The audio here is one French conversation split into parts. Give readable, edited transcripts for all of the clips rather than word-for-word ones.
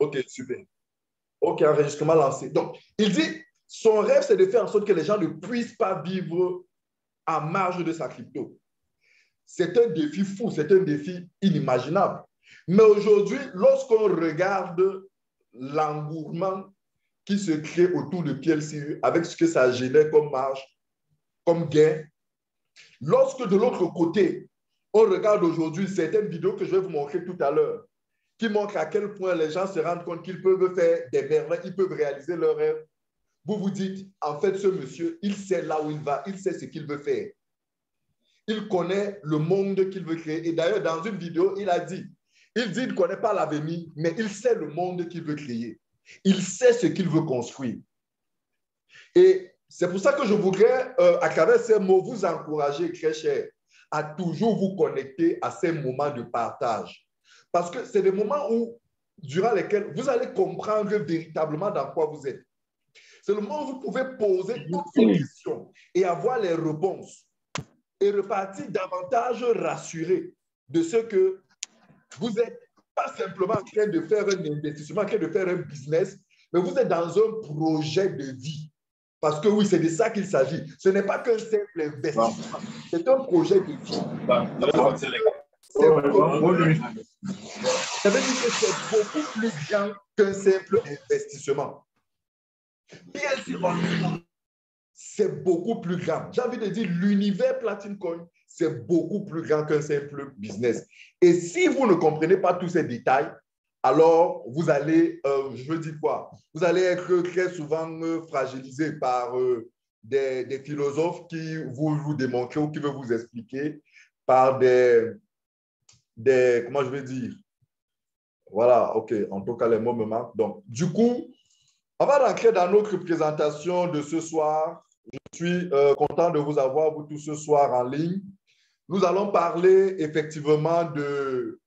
Ok, super. Ok, enregistrement lancé. Donc, il dit, son rêve, c'est de faire en sorte que les gens ne puissent pas vivre à marge de sa crypto. C'est un défi fou, c'est un défi inimaginable. Mais aujourd'hui, lorsqu'on regarde l'engouement qui se crée autour de PLCU avec ce que ça génère comme marge, comme gain, lorsque de l'autre côté, on regarde aujourd'hui certaines vidéos que je vais vous montrer tout à l'heure, qui montrent à quel point les gens se rendent compte qu'ils peuvent faire des merveilles, ils peuvent réaliser leurs rêves. Vous vous dites, en fait, ce monsieur, il sait là où il va, il sait ce qu'il veut faire. Il connaît le monde qu'il veut créer. Et d'ailleurs, dans une vidéo, il dit, il ne connaît pas l'avenir, mais il sait le monde qu'il veut créer. Il sait ce qu'il veut construire. Et c'est pour ça que je voudrais, à travers ces mots, vous encourager, très cher, à toujours vous connecter à ces moments de partage. Parce que c'est des moments où, durant lesquels vous allez comprendre véritablement dans quoi vous êtes. C'est le moment où vous pouvez poser toutes vos questions et avoir les réponses et repartir davantage rassuré de ce que vous n'êtes pas simplement en train de faire un investissement, en train de faire un business, mais vous êtes dans un projet de vie. Parce que oui, c'est de ça qu'il s'agit. Ce n'est pas qu'un simple investissement, c'est un projet de vie. Ça veut dire que c'est beaucoup plus grand qu'un simple investissement. PLC c'est beaucoup plus grand. J'ai envie de dire, l'univers Platine Coin, c'est beaucoup plus grand qu'un simple business. Et si vous ne comprenez pas tous ces détails, alors vous allez, je veux dire quoi? Vous allez être très souvent fragilisé par des philosophes qui vous démontrent ou qui veulent vous expliquer par comment je vais dire? Voilà, ok, en tout cas, les mots me manquent. Donc, du coup, on va rentrer dans notre présentation de ce soir. Je suis content de vous avoir, vous tous, ce soir en ligne. Nous allons parler effectivement de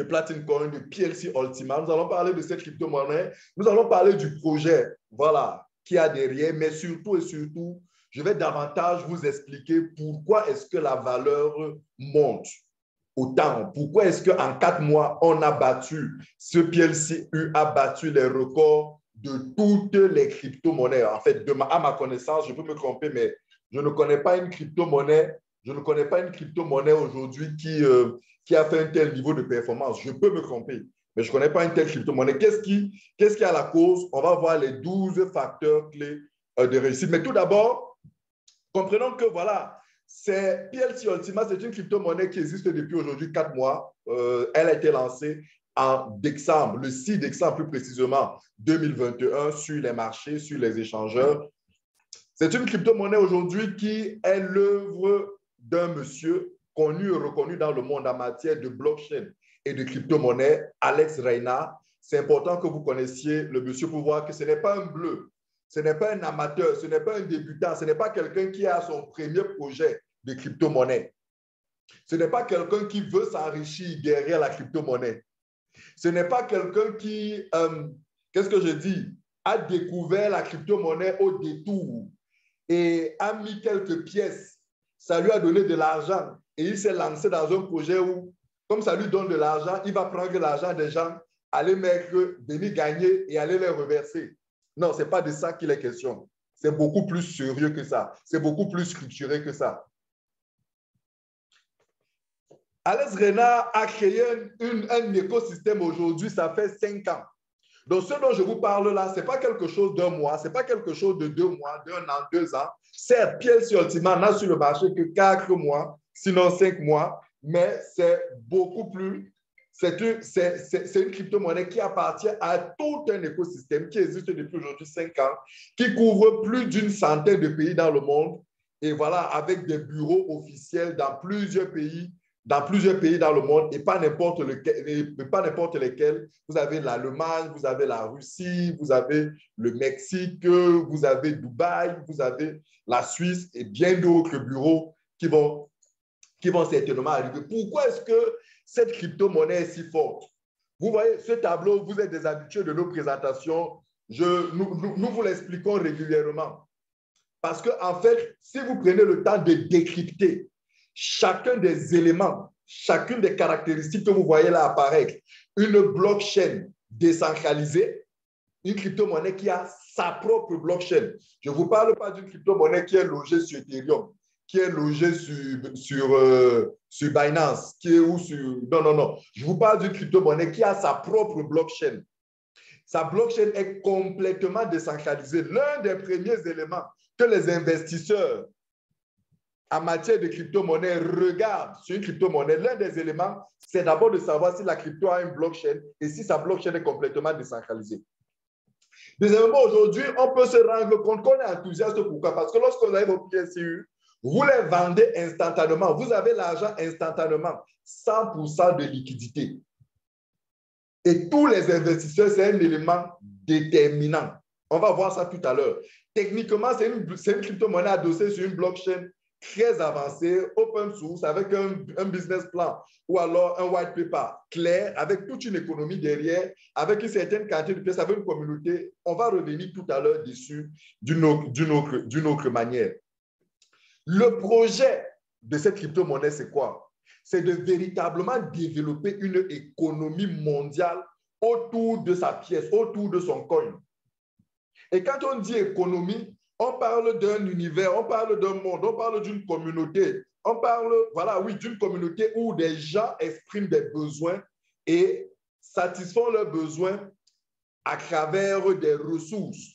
Platine Coin, de PLC Ultima. Nous allons parler de cette crypto-monnaie. Nous allons parler du projet, voilà, qu'il y a derrière. Mais surtout et surtout, je vais davantage vous expliquer pourquoi est-ce que la valeur monte autant. Pourquoi est-ce qu'en 4 mois, on a battu, ce PLCU a battu les records de toutes les crypto-monnaies. En fait, à ma connaissance, je peux me tromper, mais je ne connais pas une crypto-monnaie. Je ne connais pas une crypto-monnaie aujourd'hui qui a fait un tel niveau de performance. Je peux me tromper, mais je ne connais pas une telle crypto-monnaie. Qu'est-ce qui a la cause? On va voir les 12 facteurs clés de réussite. Mais tout d'abord, comprenons que voilà, PLC Ultima, c'est une crypto-monnaie qui existe depuis aujourd'hui 4 mois. Elle a été lancée en décembre, le 6 décembre plus précisément 2021 sur les marchés, sur les échangeurs. C'est une crypto-monnaie aujourd'hui qui est l'œuvre d'un monsieur connu et reconnu dans le monde en matière de blockchain et de crypto-monnaie, Alex Reina. C'est important que vous connaissiez le monsieur pour voir que ce n'est pas un bleu, ce n'est pas un amateur, ce n'est pas un débutant, ce n'est pas quelqu'un qui a son premier projet de crypto-monnaie. Ce n'est pas quelqu'un qui veut s'enrichir derrière la crypto-monnaie. Ce n'est pas quelqu'un qui, qu'est-ce que je dis, a découvert la crypto-monnaie au détour et a mis quelques pièces. Ça lui a donné de l'argent et il s'est lancé dans un projet où, comme ça lui donne de l'argent, il va prendre l'argent des gens, aller mettre, venir gagner et aller les reverser. Non, ce n'est pas de ça qu'il est question. C'est beaucoup plus sérieux que ça. C'est beaucoup plus structuré que ça. Alex Reina a créé un écosystème aujourd'hui, ça fait 5 ans. Donc, ce dont je vous parle là, ce n'est pas quelque chose d'un mois, ce n'est pas quelque chose de 2 mois, d'1 an, 2 ans. Certes, PLC Ultima n'a sur le marché que 4 mois, sinon 5 mois, mais c'est beaucoup plus. C'est une crypto-monnaie qui appartient à tout un écosystème qui existe depuis aujourd'hui 5 ans, qui couvre plus d'1 centaine de pays dans le monde. Et voilà, avec des bureaux officiels dans plusieurs pays dans le monde et pas n'importe lesquels. Vous avez l'Allemagne, vous avez la Russie, vous avez le Mexique, vous avez Dubaï, vous avez la Suisse et bien d'autres bureaux qui vont certainement arriver. Pourquoi est-ce que cette crypto-monnaie est si forte? Vous voyez, ce tableau, vous êtes des habitués de nos présentations. Nous vous l'expliquons régulièrement. Parce qu'en fait, si vous prenez le temps de décrypter chacun des éléments, chacune des caractéristiques que vous voyez là apparaître, une blockchain décentralisée, une crypto-monnaie qui a sa propre blockchain. Je ne vous parle pas d'une crypto-monnaie qui est logée sur Ethereum, qui est logée sur Binance, qui est où sur... Non, non, non. Je vous parle d'une crypto-monnaie qui a sa propre blockchain. Sa blockchain est complètement décentralisée. L'un des premiers éléments que les investisseurs en matière de crypto-monnaie regardent sur une crypto-monnaie, l'un des éléments, c'est d'abord de savoir si la crypto a une blockchain et si sa blockchain est complètement décentralisée. Deuxièmement, aujourd'hui, on peut se rendre compte qu'on est enthousiaste. Pourquoi? Parce que lorsque vous avez vos PSU, vous les vendez instantanément. Vous avez l'argent instantanément, 100% de liquidité. Et tous les investisseurs, c'est un élément déterminant. On va voir ça tout à l'heure. Techniquement, c'est une crypto-monnaie adossée sur une blockchain très avancée, open source, avec un business plan ou alors un white paper clair, avec toute une économie derrière, avec une certaine quantité de pièces, avec une communauté. On va revenir tout à l'heure dessus d'une autre manière. Le projet de cette crypto-monnaie, c'est quoi? C'est de véritablement développer une économie mondiale autour de sa pièce, autour de son coin. Et quand on dit économie, on parle d'un univers, on parle d'un monde, on parle d'une communauté. On parle, voilà, oui, d'une communauté où des gens expriment des besoins et satisfont leurs besoins à travers des ressources.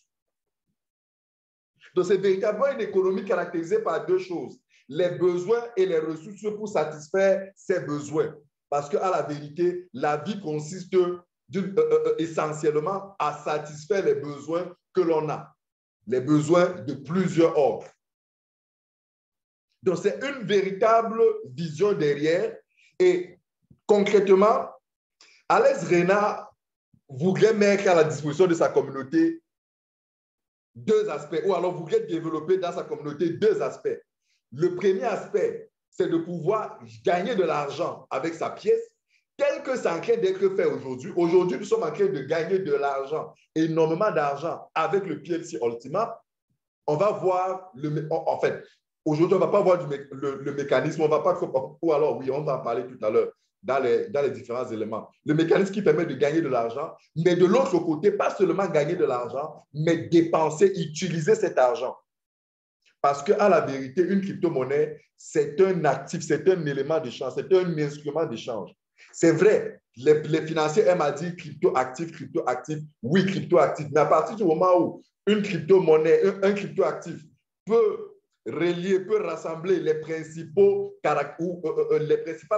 Donc, c'est véritablement une économie caractérisée par deux choses, les besoins et les ressources pour satisfaire ces besoins. Parce qu'à la vérité, la vie consiste essentiellement à satisfaire les besoins que l'on a, les besoins de plusieurs ordres. Donc, c'est une véritable vision derrière. Et concrètement, Alex Renard voudrait mettre à la disposition de sa communauté deux aspects, ou alors voudrait développer dans sa communauté deux aspects. Le premier aspect, c'est de pouvoir gagner de l'argent avec sa pièce, tel que c'est en train d'être fait aujourd'hui. Aujourd'hui, nous sommes en train de gagner de l'argent, énormément d'argent avec le PLC Ultima. On va voir, en fait, aujourd'hui, on ne va pas voir le mécanisme, on va pas, ou alors oui, on va en parler tout à l'heure dans les différents éléments. Le mécanisme qui permet de gagner de l'argent, mais de l'autre côté, pas seulement gagner de l'argent, mais dépenser, utiliser cet argent. Parce qu'à la vérité, une crypto-monnaie, c'est un actif, c'est un élément d'échange, c'est un instrument d'échange. C'est vrai, les financiers aiment à dire crypto-actif, crypto-actif, oui, crypto-actif, mais à partir du moment où une crypto-monnaie, un crypto-actif peut relier, peut rassembler les principales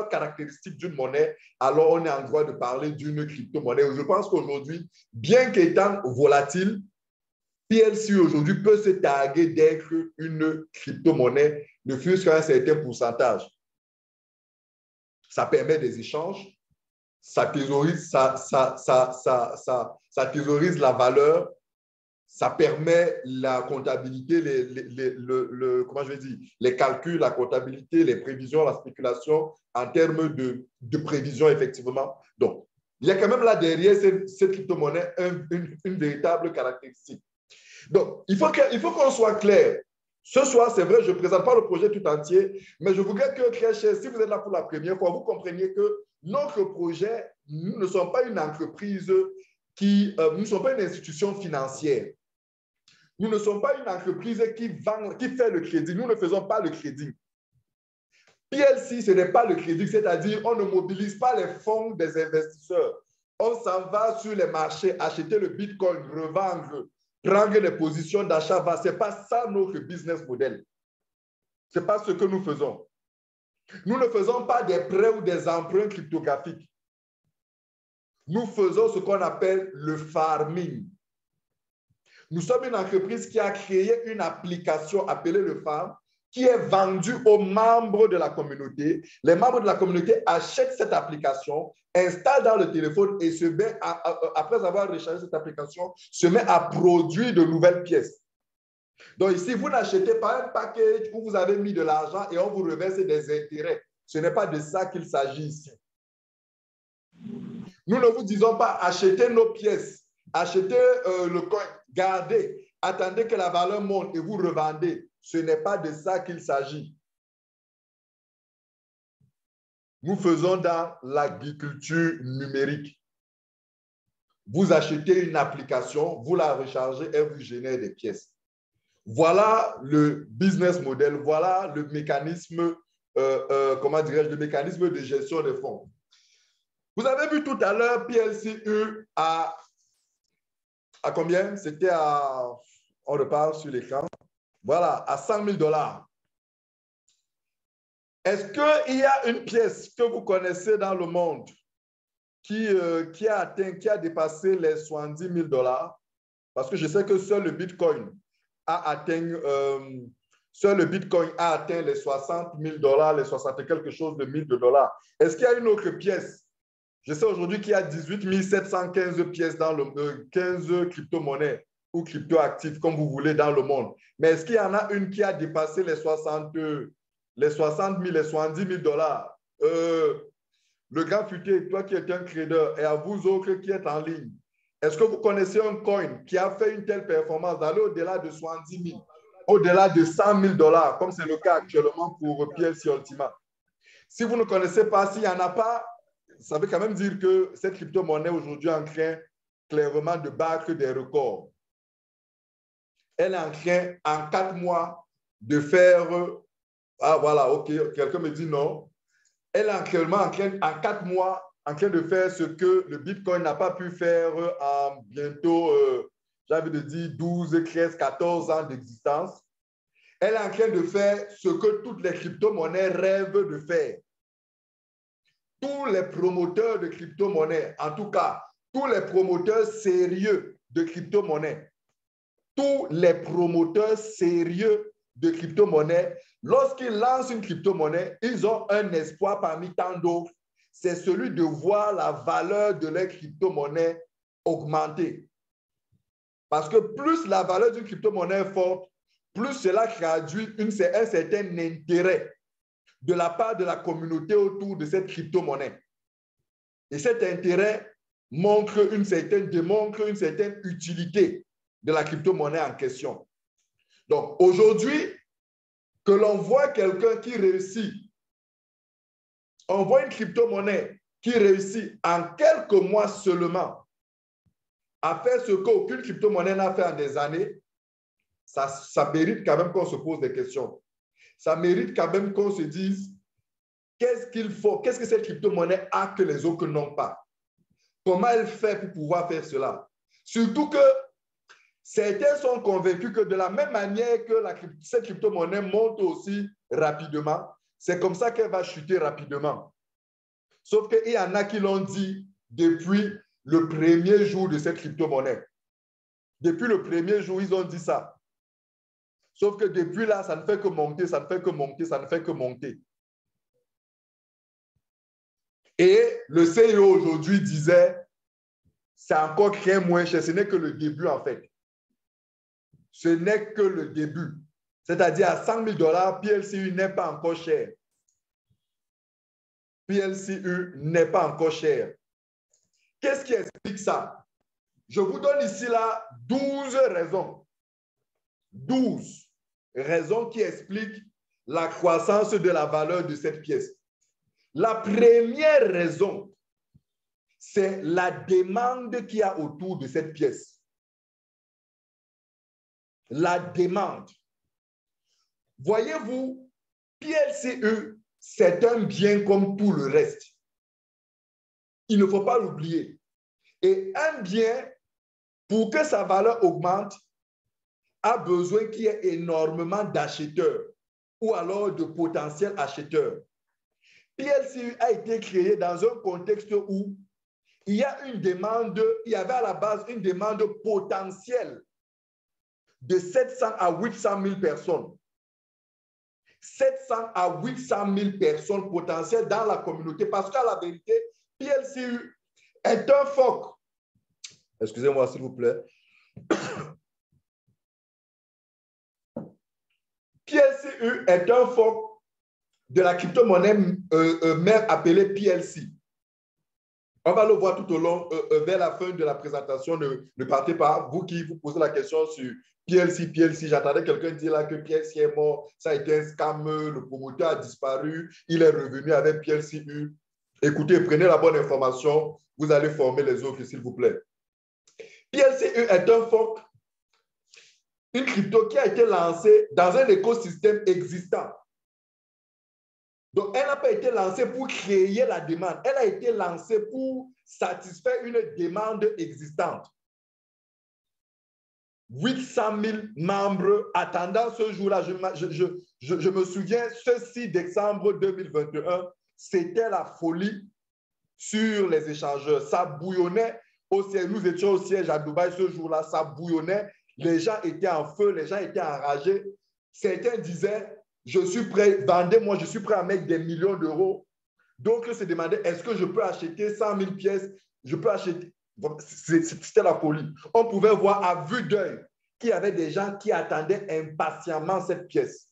caractéristiques d'une monnaie, alors on est en droit de parler d'une crypto-monnaie. Je pense qu'aujourd'hui, bien qu'étant volatile, PLC aujourd'hui peut se targuer d'être une crypto-monnaie, ne fût-ce qu'à un certain pourcentage. Ça permet des échanges, ça thésaurise, ça thésaurise la valeur, ça permet la comptabilité, comment je vais dire, les calculs, la comptabilité, les prévisions, la spéculation en termes de prévision, effectivement. Donc, il y a quand même là derrière cette crypto-monnaie une véritable caractéristique. Donc, il faut qu'on soit clair. Ce soir, c'est vrai, je ne présente pas le projet tout entier, mais je voudrais que, très cher, si vous êtes là pour la première fois, vous compreniez que notre projet, nous ne sommes pas une entreprise nous ne sommes pas une institution financière. Nous ne sommes pas une entreprise qui fait le crédit. Nous ne faisons pas le crédit. PLC, ce n'est pas le crédit, c'est-à-dire on ne mobilise pas les fonds des investisseurs. On s'en va sur les marchés, acheter le Bitcoin, revendre, prendre des positions d'achat. Ce n'est pas ça notre business model. Ce n'est pas ce que nous faisons. Nous ne faisons pas des prêts ou des emprunts cryptographiques. Nous faisons ce qu'on appelle le farming. Nous sommes une entreprise qui a créé une application appelée le Farm, qui est vendue aux membres de la communauté. Les membres de la communauté achètent cette application, installent dans le téléphone et se met après avoir rechargé cette application, se met à produire de nouvelles pièces. Donc ici, vous n'achetez pas un package où vous avez mis de l'argent et on vous reverse des intérêts. Ce n'est pas de ça qu'il s'agit ici. Nous ne vous disons pas achetez nos pièces, achetez le coin, gardez, attendez que la valeur monte et vous revendez. Ce n'est pas de ça qu'il s'agit. Nous faisons dans l'agriculture numérique. vous achetez une application, vous la rechargez et vous générez des pièces. Voilà le business model, voilà le mécanisme, comment dirais-je, le mécanisme de gestion des fonds. Vous avez vu tout à l'heure PLCU à combien? C'était à, on repart sur l'écran, voilà, à 100 000 $. Est-ce qu'il y a une pièce que vous connaissez dans le monde qui a dépassé les 70 000 $? Parce que je sais que seul le Bitcoin a atteint, les 60 000 $, les 60 et quelque chose de 1000 $. Est-ce qu'il y a une autre pièce? Je sais aujourd'hui qu'il y a 18 715 pièces dans le 15 crypto-monnaies ou crypto-actifs, comme vous voulez, dans le monde. Mais est-ce qu'il y en a une qui a dépassé les 60 000, les 70 000 $? Le grand futé, toi qui es un trader, et à vous autres qui êtes en ligne, est-ce que vous connaissez un coin qui a fait une telle performance d'aller au-delà de 70 000, au-delà de 100 000 $, comme c'est le cas actuellement pour PLC Ultima? Si vous ne connaissez pas, s'il n'y en a pas, ça veut quand même dire que cette crypto-monnaie aujourd'hui est en train clairement de battre des records. Elle est en train, en 4 mois, de faire... Ah voilà, ok, quelqu'un me dit non. Elle est actuellement en 4 mois en train de faire ce que le Bitcoin n'a pas pu faire en bientôt, j'ai envie de dire, 12, 13, 14 ans d'existence. Elle est en train de faire ce que toutes les crypto-monnaies rêvent de faire. Tous les promoteurs de crypto-monnaies, en tout cas, tous les promoteurs sérieux de crypto-monnaies, tous les promoteurs sérieux de crypto-monnaies, lorsqu'ils lancent une crypto-monnaie, ils ont un espoir parmi tant d'autres, c'est celui de voir la valeur de leur crypto-monnaie augmenter. Parce que plus la valeur d'une crypto-monnaie est forte, plus cela traduit un certain intérêt de la part de la communauté autour de cette crypto-monnaie. Et cet intérêt démontre une certaine utilité de la crypto-monnaie en question. Donc, aujourd'hui, que l'on voit quelqu'un qui réussit, on voit une crypto-monnaie qui réussit en quelques mois seulement à faire ce qu'aucune crypto-monnaie n'a fait en des années, ça mérite quand même qu'on se pose des questions. Ça mérite quand même qu'on se dise qu'est-ce qu'il faut, qu'est-ce que cette crypto-monnaie a que les autres n'ont pas? Comment elle fait pour pouvoir faire cela? Surtout que certains sont convaincus que de la même manière que cette crypto-monnaie monte aussi rapidement, c'est comme ça qu'elle va chuter rapidement. Sauf qu'il y en a qui l'ont dit depuis le premier jour de cette crypto-monnaie. Depuis le premier jour, ils ont dit ça. Sauf que depuis là, ça ne fait que monter, ça ne fait que monter, ça ne fait que monter. Et le CEO aujourd'hui disait, c'est encore très moins cher, ce n'est que le début en fait. Ce n'est que le début. C'est-à-dire à 100 000 $, PLCU n'est pas encore cher. PLCU n'est pas encore cher. Qu'est-ce qui explique ça? Je vous donne ici là 12 raisons. 12 raisons qui expliquent la croissance de la valeur de cette pièce. La première raison, c'est la demande qu'il y a autour de cette pièce. La demande. Voyez-vous, PLCE, c'est un bien comme tout le reste. Il ne faut pas l'oublier. Et un bien, pour que sa valeur augmente, a besoin qu'il y ait énormément d'acheteurs ou alors de potentiels acheteurs. PLCU a été créé dans un contexte où il y a une demande, il y avait à la base une demande potentielle de 700 à 800 000 personnes. 700 à 800 000 personnes potentielles dans la communauté parce qu'à la vérité, PLCU est un fork. Excusez-moi, s'il vous plaît. PLCU est un fork de la crypto-monnaie mère appelée PLC. On va le voir tout au long, vers la fin de la présentation. Ne partez pas. Vous qui vous posez la question sur PLC, j'attendais quelqu'un dire là que PLC est mort, ça a été un scam, le promoteur a disparu, il est revenu avec PLCU. Écoutez, prenez la bonne information, vous allez former les autres, s'il vous plaît. PLCU est un fork, une crypto qui a été lancée dans un écosystème existant. Donc, elle n'a pas été lancée pour créer la demande. Elle a été lancée pour satisfaire une demande existante. 800 000 membres attendant ce jour-là. Je me souviens, ce 6 décembre 2021, c'était la folie sur les échangeurs. Ça bouillonnait au siège. Nous étions au siège à Dubaï ce jour-là. Ça bouillonnait. Les gens étaient en feu. Les gens étaient enragés. Certains disaient, je suis prêt, vendez-moi, je suis prêt à mettre des millions d'euros. D'autres se demandaient, est-ce que je peux acheter 100 000 pièces? Je peux acheter. C'était la folie. On pouvait voir à vue d'œil qu'il y avait des gens qui attendaient impatiemment cette pièce.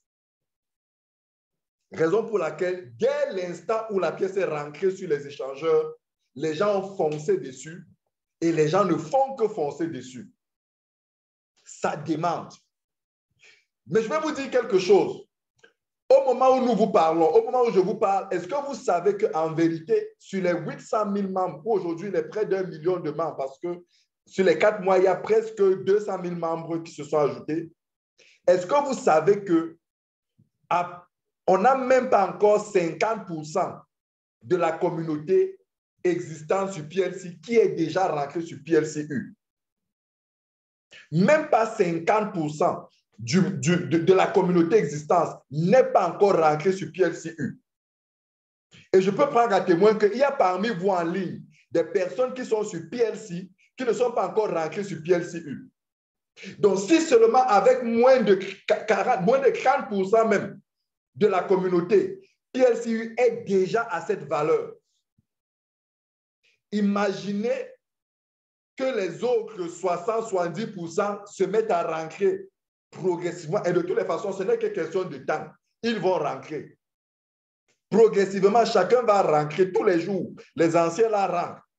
Raison pour laquelle, dès l'instant où la pièce est rentrée sur les échangeurs, les gens ont foncé dessus et les gens ne font que foncer dessus. Ça demande. Mais je vais vous dire quelque chose. Au moment où nous vous parlons, au moment où je vous parle, est-ce que vous savez qu'en vérité, sur les 800 000 membres, aujourd'hui, il est près d'1 million de membres parce que sur les 4 mois, il y a presque 200 000 membres qui se sont ajoutés. Est-ce que vous savez qu'on n'a même pas encore 50% de la communauté existante sur PLC qui est déjà rentrée sur PLCU? Même pas 50% de la communauté existante n'est pas encore rentrée sur PLCU. Et je peux prendre à témoin qu'il y a parmi vous en ligne des personnes qui sont sur PLC qui ne sont pas encore rentrées sur PLCU. Donc, si seulement avec moins de 40% même de la communauté, PLCU est déjà à cette valeur. Imaginez que les autres 60-70% se mettent à rentrer progressivement. Et de toutes les façons, ce n'est que question de temps. Ils vont rentrer. Progressivement, chacun va rentrer tous les jours. Les anciens la rentrent.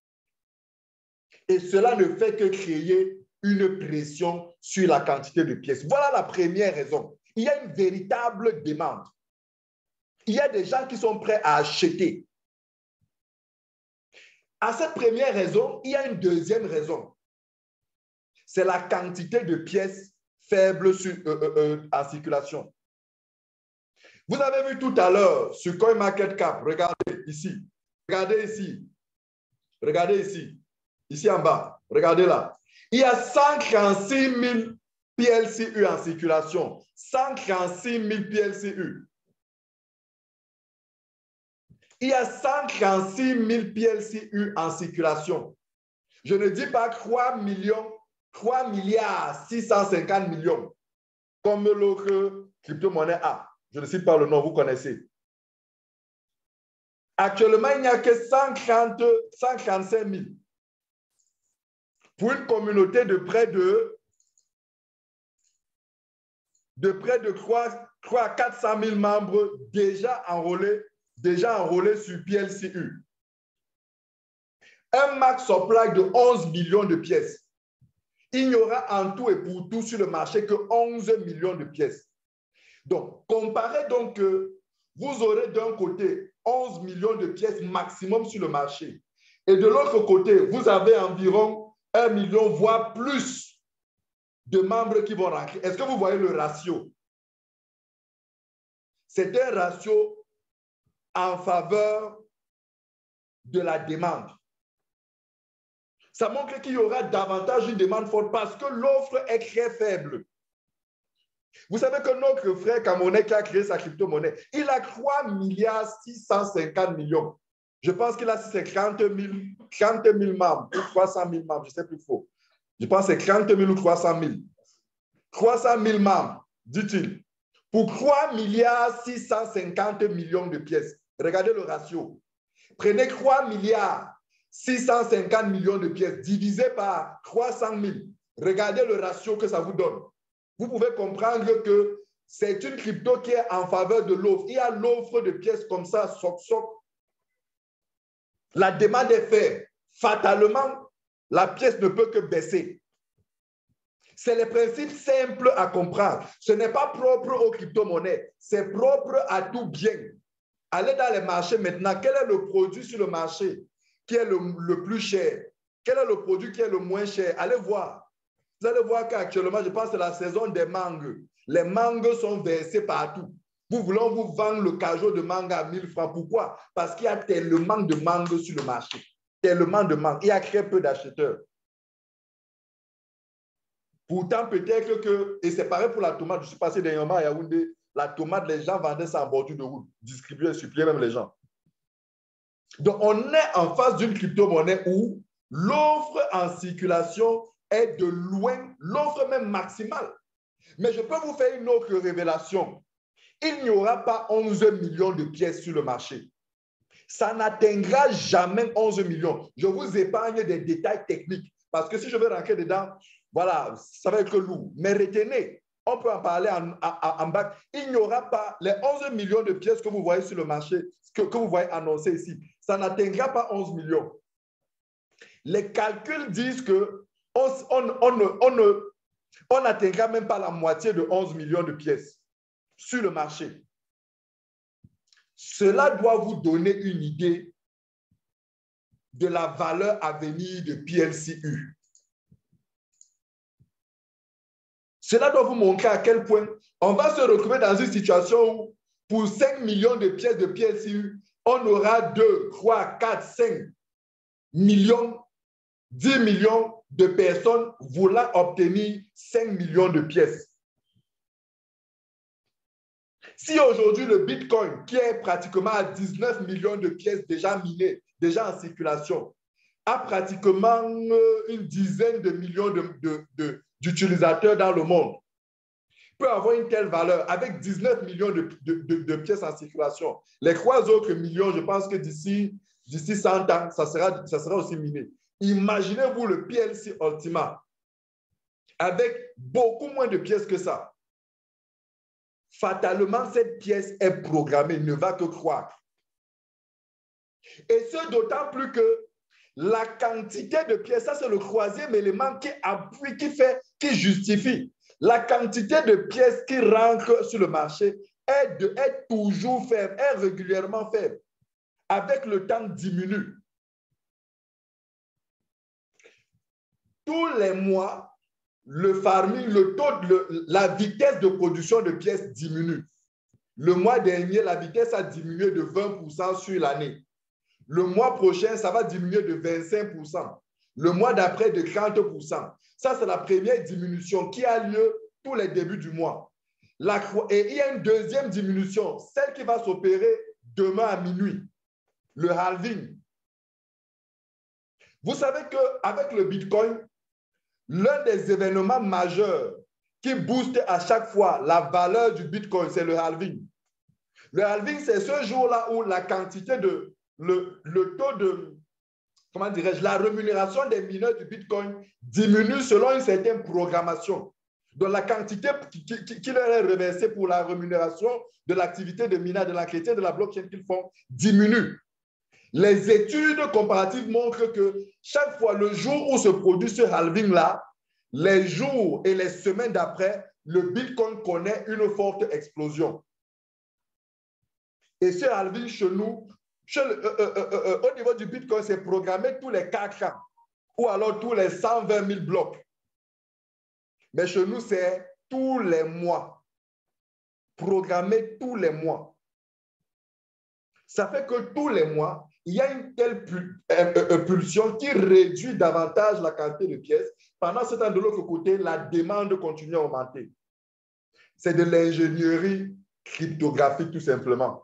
Et cela ne fait que créer une pression sur la quantité de pièces. Voilà la première raison. Il y a une véritable demande. Il y a des gens qui sont prêts à acheter. À cette première raison, il y a une deuxième raison. C'est la quantité de pièces faibles en circulation. Vous avez vu tout à l'heure sur CoinMarketCap, regardez ici, regardez ici, regardez ici, ici en bas, regardez là. Il y a 136 000 PLCU en circulation. 136 000 PLCU. Il y a 136 000 PLCU en circulation. Je ne dis pas 3 milliards 650 millions, comme l'autre crypto-monnaie a. Je ne cite pas le nom, vous connaissez. Actuellement, il n'y a que 135 000. Pour une communauté de près de 3 à 400 000 membres déjà enrôlés sur PLCU. Un max supply de 11 millions de pièces. Il n'y aura en tout et pour tout sur le marché que 11 millions de pièces. Donc, comparez donc que vous aurez d'un côté 11 millions de pièces maximum sur le marché. Et de l'autre côté, vous avez environ 1 million, voire plus de membres qui vont rentrer. Est-ce que vous voyez le ratio? C'est un ratio en faveur de la demande. Ça montre qu'il y aura davantage une demande forte parce que l'offre est très faible. Vous savez que notre frère camerounais qui a créé sa crypto-monnaie, il a 3 milliards 650 millions. Je pense qu'il a 30 000 membres ou 300 000 membres, je ne sais plus faux. Je pense que c'est 30 000 ou 300 000. 300 000 membres, dit-il, pour 3 milliards 650 millions de pièces. Regardez le ratio. Prenez 3 milliards 650 millions de pièces divisé par 300 000. Regardez le ratio que ça vous donne. Vous pouvez comprendre que c'est une crypto qui est en faveur de l'offre. Il y a l'offre de pièces comme ça, soc. La demande est faible. Fatalement, la pièce ne peut que baisser. C'est le principe simple à comprendre. Ce n'est pas propre aux crypto-monnaies. C'est propre à tout bien. Allez dans les marchés maintenant. Quel est le produit sur le marché qui est le plus cher? Quel est le produit qui est le moins cher? Allez voir. Vous allez voir qu'actuellement, je pense que c'est la saison des mangues. Les mangues sont versées partout. Vous voulez vous vendre le cajot de mangue à 1000 francs. Pourquoi? Parce qu'il y a tellement de mangues sur le marché. Tellement de mangues. Il y a très peu d'acheteurs. Pourtant, peut-être que, et c'est pareil pour la tomate, je suis passé dernièrement à Yaoundé, la tomate, les gens vendaient ça en bordure de route, distribuaient, suppliaient même les gens. Donc, on est en face d'une crypto-monnaie où l'offre en circulation est de loin, l'offre même maximale. Mais je peux vous faire une autre révélation. Il n'y aura pas 11 millions de pièces sur le marché. Ça n'atteindra jamais 11 millions. Je vous épargne des détails techniques parce que si je veux rentrer dedans, voilà, ça va être lourd. Mais retenez, on peut en parler en bac. Il n'y aura pas les 11 millions de pièces que vous voyez sur le marché, que vous voyez annoncé ici. Ça n'atteindra pas 11 millions. Les calculs disent on n'atteindra même pas la moitié de 11 millions de pièces sur le marché. Cela doit vous donner une idée de la valeur à venir de PLCU. Cela doit vous montrer à quel point on va se retrouver dans une situation où, pour 5 millions de pièces de PLCU, on aura 2, 3, 4, 5 millions, 10 millions de personnes voulant obtenir 5 millions de pièces. Si aujourd'hui le Bitcoin, qui est pratiquement à 19 millions de pièces déjà minées, déjà en circulation, a pratiquement une dizaine de millions d'utilisateurs dans le monde, peut avoir une telle valeur avec 19 millions de pièces en circulation. Les 3 autres millions, je pense que d'ici 100 ans, ça sera aussi miné. Imaginez-vous le PLC Ultima avec beaucoup moins de pièces que ça. Fatalement, cette pièce est programmée, ne va que croître. Et ce, d'autant plus que la quantité de pièces, ça c'est le troisième élément qui appuie, qui justifie. La quantité de pièces qui rentrent sur le marché est toujours faible, est régulièrement faible. Avec le temps, diminue. Tous les mois, le farming, la vitesse de production de pièces diminue. Le mois dernier, la vitesse a diminué de 20% sur l'année. Le mois prochain, ça va diminuer de 25%. Le mois d'après, de 30%. Ça, c'est la première diminution qui a lieu tous les débuts du mois. Et il y a une deuxième diminution, celle qui va s'opérer demain à minuit, le halving. Vous savez qu'avec le Bitcoin, l'un des événements majeurs qui booste à chaque fois la valeur du Bitcoin, c'est le halving. Le halving, c'est ce jour-là où la quantité le taux de, comment dirais-je, la rémunération des mineurs du Bitcoin diminue selon une certaine programmation. Donc, la quantité qui leur est reversée pour la rémunération de l'activité de minage, de l'entretien de la blockchain qu'ils font, diminue. Les études comparatives montrent que chaque fois, le jour où se produit ce halving-là, les jours et les semaines d'après, le Bitcoin connaît une forte explosion. Et ce halving chez nous, au niveau du Bitcoin, c'est programmé tous les 4 ans ou alors tous les 120 000 blocs. Mais chez nous, c'est tous les mois. Programmé tous les mois. Ça fait que tous les mois, il y a une telle pulsion qui réduit davantage la quantité de pièces. Pendant ce temps, de l'autre côté, la demande continue à augmenter. C'est de l'ingénierie cryptographique, tout simplement.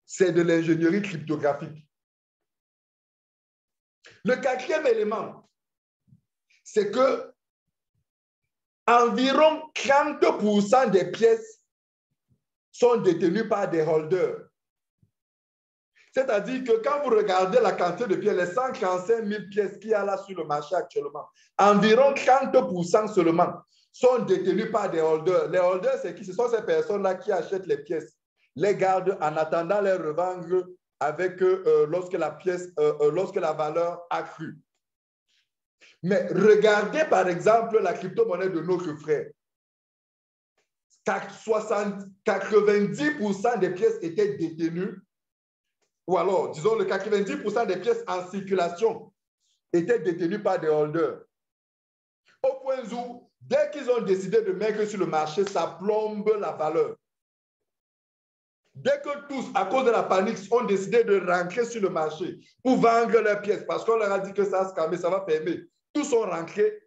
C'est de l'ingénierie cryptographique. Le quatrième élément, c'est que environ 30% des pièces sont détenues par des holders. C'est-à-dire que quand vous regardez la quantité de pièces, les 135 000 pièces qu'il y a là sur le marché actuellement, environ 30% seulement sont détenues par des holders. Les holders, c'est qui? Ce sont ces personnes-là qui achètent les pièces, les gardent en attendant les revendre avec lorsque la valeur a cru. Mais regardez par exemple la crypto-monnaie de notre frère. 90% des pièces étaient détenues, ou alors, disons, le 90% des pièces en circulation étaient détenus par des holders. Au point où, dès qu'ils ont décidé de mettre sur le marché, ça plombe la valeur. Dès que tous, à cause de la panique, ont décidé de rentrer sur le marché pour vendre leurs pièces, parce qu'on leur a dit que ça va se calmer, ça va fermer, tous sont rentrés.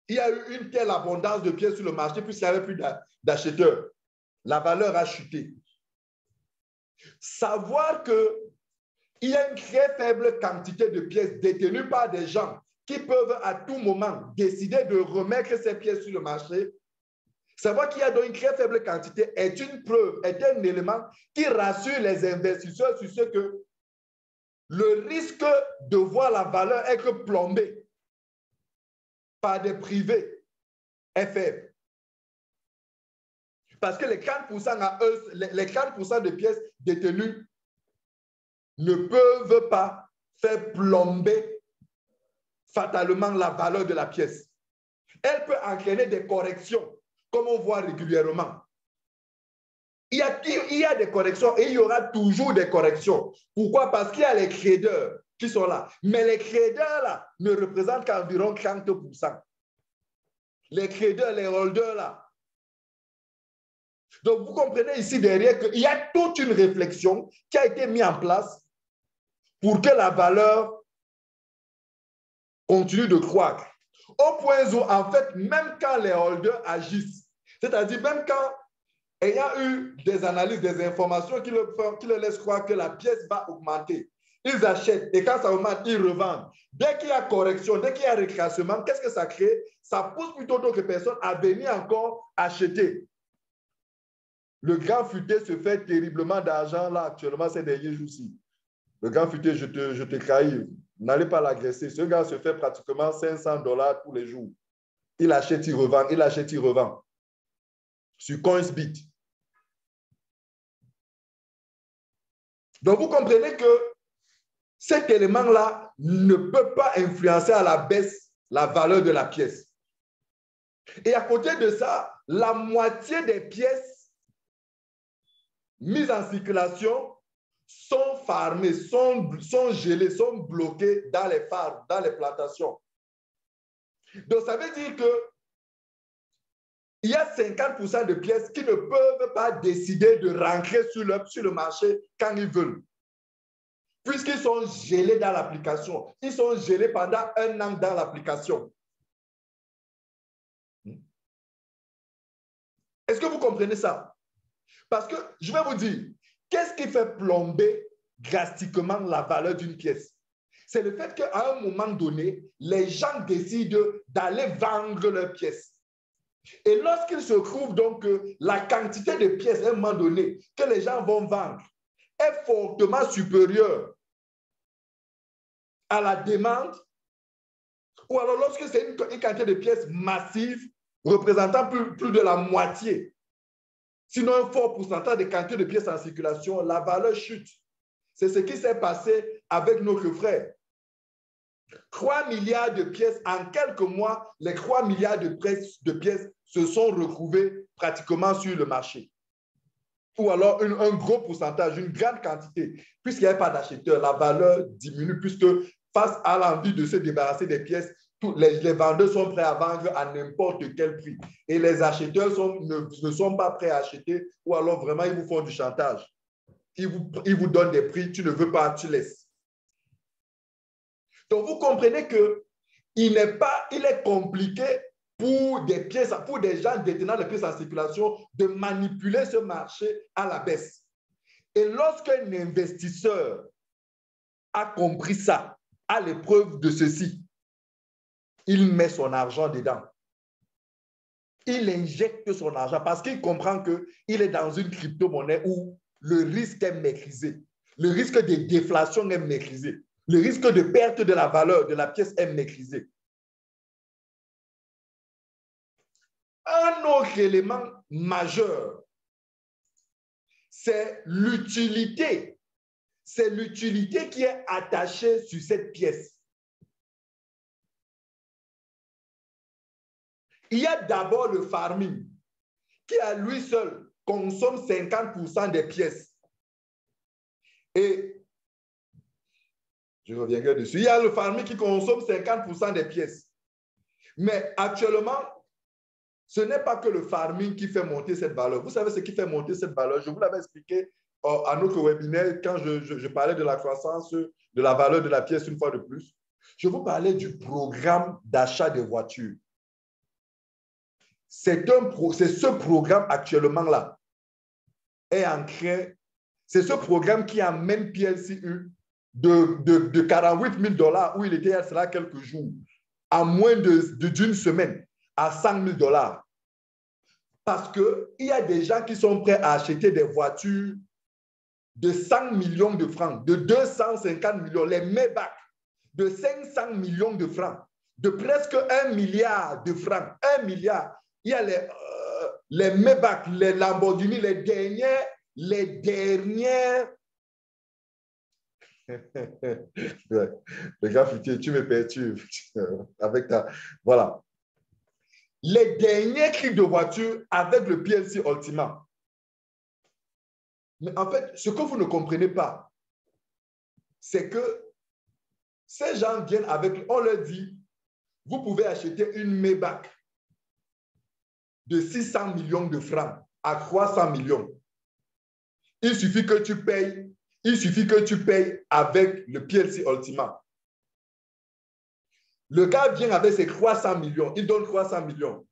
Il y a eu une telle abondance de pièces sur le marché puisqu'il n'y avait plus d'acheteurs. La valeur a chuté. Savoir qu'il y a une très faible quantité de pièces détenues par des gens qui peuvent à tout moment décider de remettre ces pièces sur le marché, savoir qu'il y a donc une très faible quantité est une preuve, est un élément qui rassure les investisseurs sur ce que le risque de voir la valeur être plombée par des privés est faible. Parce que les 40% à eux, les 40% de pièces détenues ne peuvent pas faire plomber fatalement la valeur de la pièce. Elle peut entraîner des corrections, comme on voit régulièrement. Il y a des corrections et il y aura toujours des corrections. Pourquoi? Parce qu'il y a les traders qui sont là. Mais les traders là ne représentent qu'environ 30%. Les traders, les holders là. Donc, vous comprenez ici derrière qu'il y a toute une réflexion qui a été mise en place pour que la valeur continue de croître. Au point où, en fait, même quand les holders agissent, c'est-à-dire même quand il y a eu des analyses, des informations qui leur laissent croire que la pièce va augmenter, ils achètent et quand ça augmente, ils revendent. Dès qu'il y a correction, dès qu'il y a réclassement, qu'est-ce que ça crée? Ça pousse plutôt d'autres personnes à venir encore acheter. Le grand futé se fait terriblement d'argent là actuellement ces derniers jours-ci. Le grand futé, je te trahis. N'allez pas l'agresser. Ce gars se fait pratiquement $500 tous les jours. Il achète, il revend. Il achète, il revend. Sur Coinsbit. Donc, vous comprenez que cet élément-là ne peut pas influencer à la baisse la valeur de la pièce. Et à côté de ça, la moitié des pièces mises en circulation sont farmées, sont gelées, sont bloquées dans les farms, dans les plantations. Donc, ça veut dire qu'il y a 50% de pièces qui ne peuvent pas décider de rentrer sur le marché quand ils veulent. Puisqu'ils sont gelés dans l'application. Ils sont gelés pendant 1 an dans l'application. Est-ce que vous comprenez ça? Parce que, je vais vous dire, qu'est-ce qui fait plomber drastiquement la valeur d'une pièce? C'est le fait qu'à un moment donné, les gens décident d'aller vendre leurs pièces. Et lorsqu'il se trouve donc que la quantité de pièces à un moment donné que les gens vont vendre est fortement supérieure à la demande, ou alors lorsque c'est une quantité de pièces massive représentant plus de la moitié, sinon un fort pourcentage de quantité de pièces en circulation, la valeur chute. C'est ce qui s'est passé avec notre frère. 3 milliards de pièces, en quelques mois, les 3 milliards de pièces se sont retrouvés pratiquement sur le marché. Ou alors un gros pourcentage, une grande quantité. Puisqu'il n'y a pas d'acheteurs, la valeur diminue puisque face à l'envie de se débarrasser des pièces, les vendeurs sont prêts à vendre à n'importe quel prix. Et les acheteurs ne sont pas prêts à acheter ou alors vraiment ils vous font du chantage. Ils vous donnent des prix, tu ne veux pas, tu laisses. Donc, vous comprenez qu'il est compliqué pour des gens détenant les pièces en circulation de manipuler ce marché à la baisse. Et lorsqu'un investisseur a compris ça, à l'épreuve de ceci, il met son argent dedans. Il injecte son argent parce qu'il comprend qu'il est dans une crypto-monnaie où le risque est maîtrisé. Le risque de déflation est maîtrisé. Le risque de perte de la valeur de la pièce est maîtrisé. Un autre élément majeur, c'est l'utilité. C'est l'utilité qui est attachée sur cette pièce. Il y a d'abord le farming, qui à lui seul consomme 50% des pièces. Et Je reviendrai dessus. Il y a le farming qui consomme 50% des pièces. Mais actuellement, ce n'est pas que le farming qui fait monter cette valeur. Vous savez ce qui fait monter cette valeur? Je vous l'avais expliqué à notre webinaire quand je parlais de la croissance, de la valeur de la pièce une fois de plus. Je vous parlais du programme d'achat de voitures. C'est ce programme actuellement-là est en train, c'est ce programme qui amène PLCU de 48 000 $ où il était il y a cela quelques jours, à moins d'une semaine, à 100 000 $. Parce qu'il y a des gens qui sont prêts à acheter des voitures de 100 millions de francs, de 250 millions, les Maybach, de 500 millions de francs, de presque 1 milliard de francs. 1 milliard. Il y a les Maybach, les Lamborghini, les dernières. Le gars, tu me perturbes avec ta. Voilà. Les derniers cris de voiture avec le PLC Ultima. Mais en fait, ce que vous ne comprenez pas, c'est que ces gens viennent avec, on leur dit, vous pouvez acheter une Maybach de 600 millions de francs à 300 millions. Il suffit que tu payes avec le PLC Ultima. Le gars vient avec ses 300 millions, il donne 300 millions.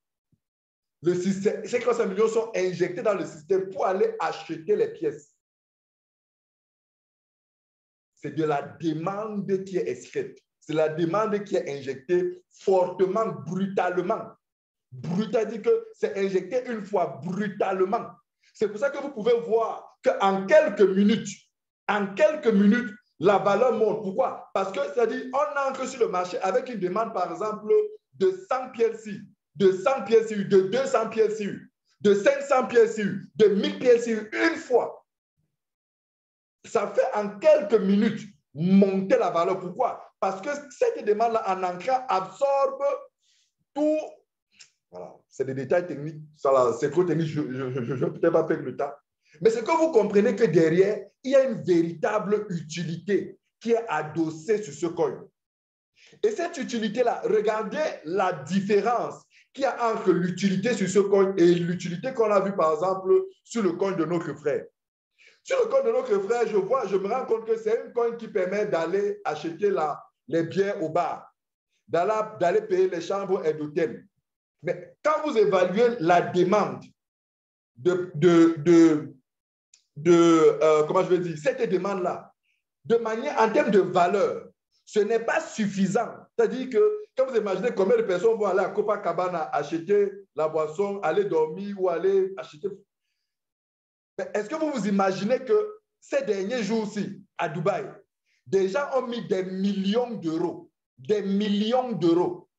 Ces 300 millions sont injectés dans le système pour aller acheter les pièces. C'est de la demande qui est extraite. C'est la demande qui est injectée fortement, brutalement. C'est-à-dire que c'est injecté une fois brutalement. C'est pour ça que vous pouvez voir qu'en quelques minutes, la valeur monte. Pourquoi? Parce que c'est-à-dire, on entre sur le marché avec une demande, par exemple, de 100 PLC, de 100 PLCU, de 200 PLCU, de 500 PLCU, de 1000 PLCU une fois. Ça fait en quelques minutes monter la valeur. Pourquoi? Parce que cette demande-là, en entrant, absorbe tout. Voilà, c'est des détails techniques. C'est trop technique, je ne vais peut-être pas perdre le temps. Mais c'est que vous comprenez que derrière, il y a une véritable utilité qui est adossée sur ce coin. Et cette utilité-là, regardez la différence qu'il y a entre l'utilité sur ce coin et l'utilité qu'on a vue, par exemple, sur le coin de notre frère. Sur le coin de notre frère, je me rends compte que c'est une coin qui permet d'aller acheter les biens au bar, d'aller payer les chambres et d'hôtel. Mais quand vous évaluez la demande comment je vais dire, cette demande-là, de manière en termes de valeur, ce n'est pas suffisant. C'est-à-dire que quand vous imaginez combien de personnes vont aller à Copacabana acheter la boisson, aller dormir ou aller acheter. Est-ce que vous vous imaginez que ces derniers jours-ci, à Dubaï, des gens ont mis des millions d'euros, des millions d'euros.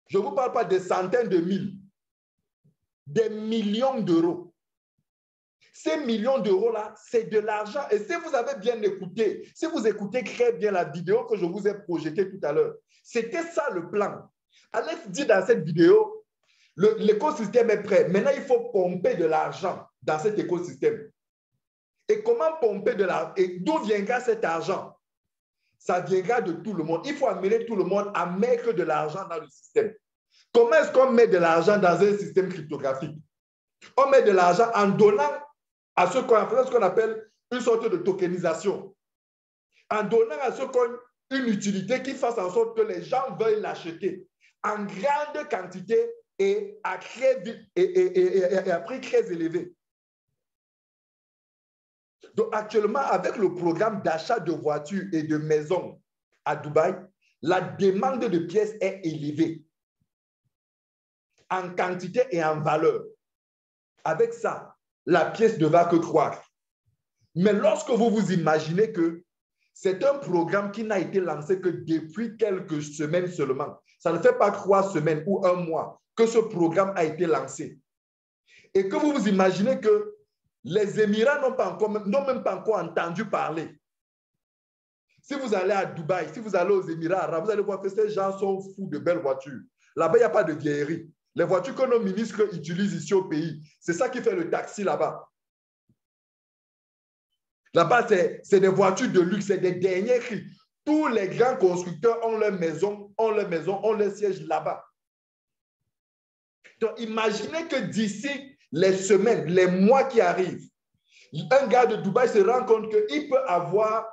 Je ne vous parle pas des centaines de mille, des millions d'euros. Ces millions d'euros-là, c'est de l'argent. Et si vous avez bien écouté, si vous écoutez très bien la vidéo que je vous ai projetée tout à l'heure, c'était ça le plan. Alex dit dans cette vidéo, l'écosystème est prêt. Maintenant, il faut pomper de l'argent dans cet écosystème. Et comment pomper de l'argent? Et d'où viendra cet argent? Ça viendra de tout le monde. Il faut amener tout le monde à mettre de l'argent dans le système. Comment est-ce qu'on met de l'argent dans un système cryptographique? On met de l'argent en donnant à ce qu'on appelle une sorte de tokenisation. En donnant à ce qu'on une utilité qui fasse en sorte que les gens veuillent l'acheter en grande quantité et à prix très élevé. Donc actuellement, avec le programme d'achat de voitures et de maisons à Dubaï, la demande de pièces est élevée en quantité et en valeur. Avec ça, la pièce ne va que croître. Mais lorsque vous vous imaginez que c'est un programme qui n'a été lancé que depuis quelques semaines seulement, ça ne fait pas 3 semaines ou 1 mois que ce programme a été lancé, et que vous vous imaginez que les Émirats n'ont même pas encore entendu parler. Si vous allez à Dubaï, si vous allez aux Émirats arabes, vous allez voir que ces gens sont fous de belles voitures. Là-bas, il n'y a pas de vieillerie. Les voitures que nos ministres utilisent ici au pays, c'est ça qui fait le taxi là-bas. Là-bas, c'est des voitures de luxe, c'est des derniers cris. tous les grands constructeurs ont leur maison, ont leur siège là-bas. Donc, imaginez que d'ici les semaines, les mois qui arrivent, un gars de Dubaï se rend compte qu'il peut avoir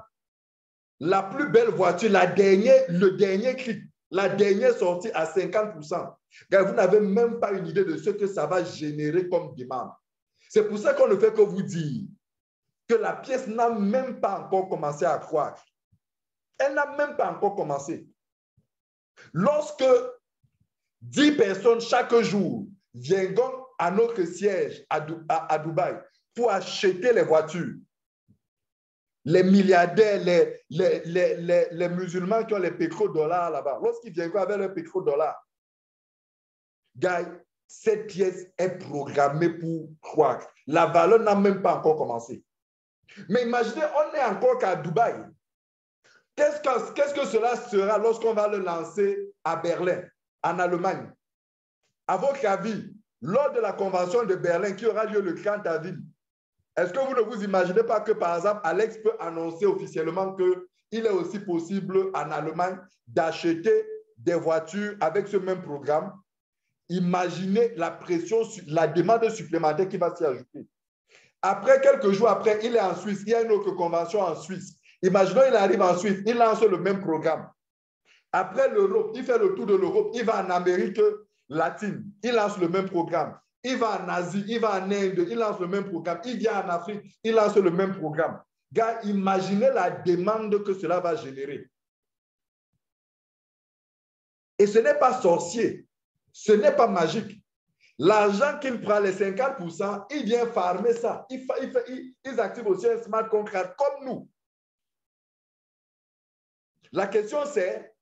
la plus belle voiture, le dernier cri, la dernière sortie à 50%. Car vous n'avez même pas une idée de ce que ça va générer comme demande. C'est pour ça qu'on ne fait que vous dire que la pièce n'a même pas encore commencé à croître. Elle n'a même pas encore commencé. Lorsque 10 personnes chaque jour viennent à notre siège à Dubaï pour acheter les voitures, les milliardaires, les musulmans qui ont les pétrodollars là-bas, lorsqu'ils viennent avec leurs pétrodollars, gars, cette pièce est programmée pour croître. La valeur n'a même pas encore commencé. Mais imaginez, on n'est encore qu'à Dubaï. Qu'est-ce que cela sera lorsqu'on va le lancer à Berlin, en Allemagne? À votre avis, lors de la convention de Berlin qui aura lieu le 30 avril, est-ce que vous ne vous imaginez pas que, par exemple, Alex peut annoncer officiellement qu'il est aussi possible en Allemagne d'acheter des voitures avec ce même programme? Imaginez la pression, la demande supplémentaire qui va s'y ajouter. Après, quelques jours après, il est en Suisse. Il y a une autre convention en Suisse. Imaginons, il arrive en Suisse, il lance le même programme. Après l'Europe, il fait le tour de l'Europe, il va en Amérique latine, il lance le même programme. Il va en Asie, il va en Inde, il lance le même programme. Il vient en Afrique, il lance le même programme. Gars, imaginez la demande que cela va générer. Et ce n'est pas sorcier, ce n'est pas magique. L'argent qu'il prend, les 50%, il vient farmer ça. Ils activent aussi un smart contract comme nous. La question c'est,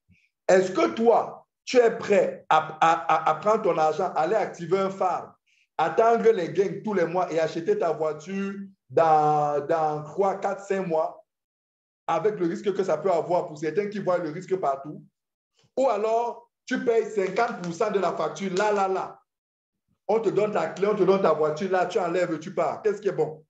est-ce que toi, tu es prêt à prendre ton argent, aller activer un phare, attendre les gains tous les mois et acheter ta voiture dans 3, 4, 5 mois avec le risque que ça peut avoir pour certains qui voient le risque partout? Ou alors, tu payes 50% de la facture, là. On te donne ta clé, on te donne ta voiture, là, tu enlèves, tu pars. Qu'est-ce qui est bon?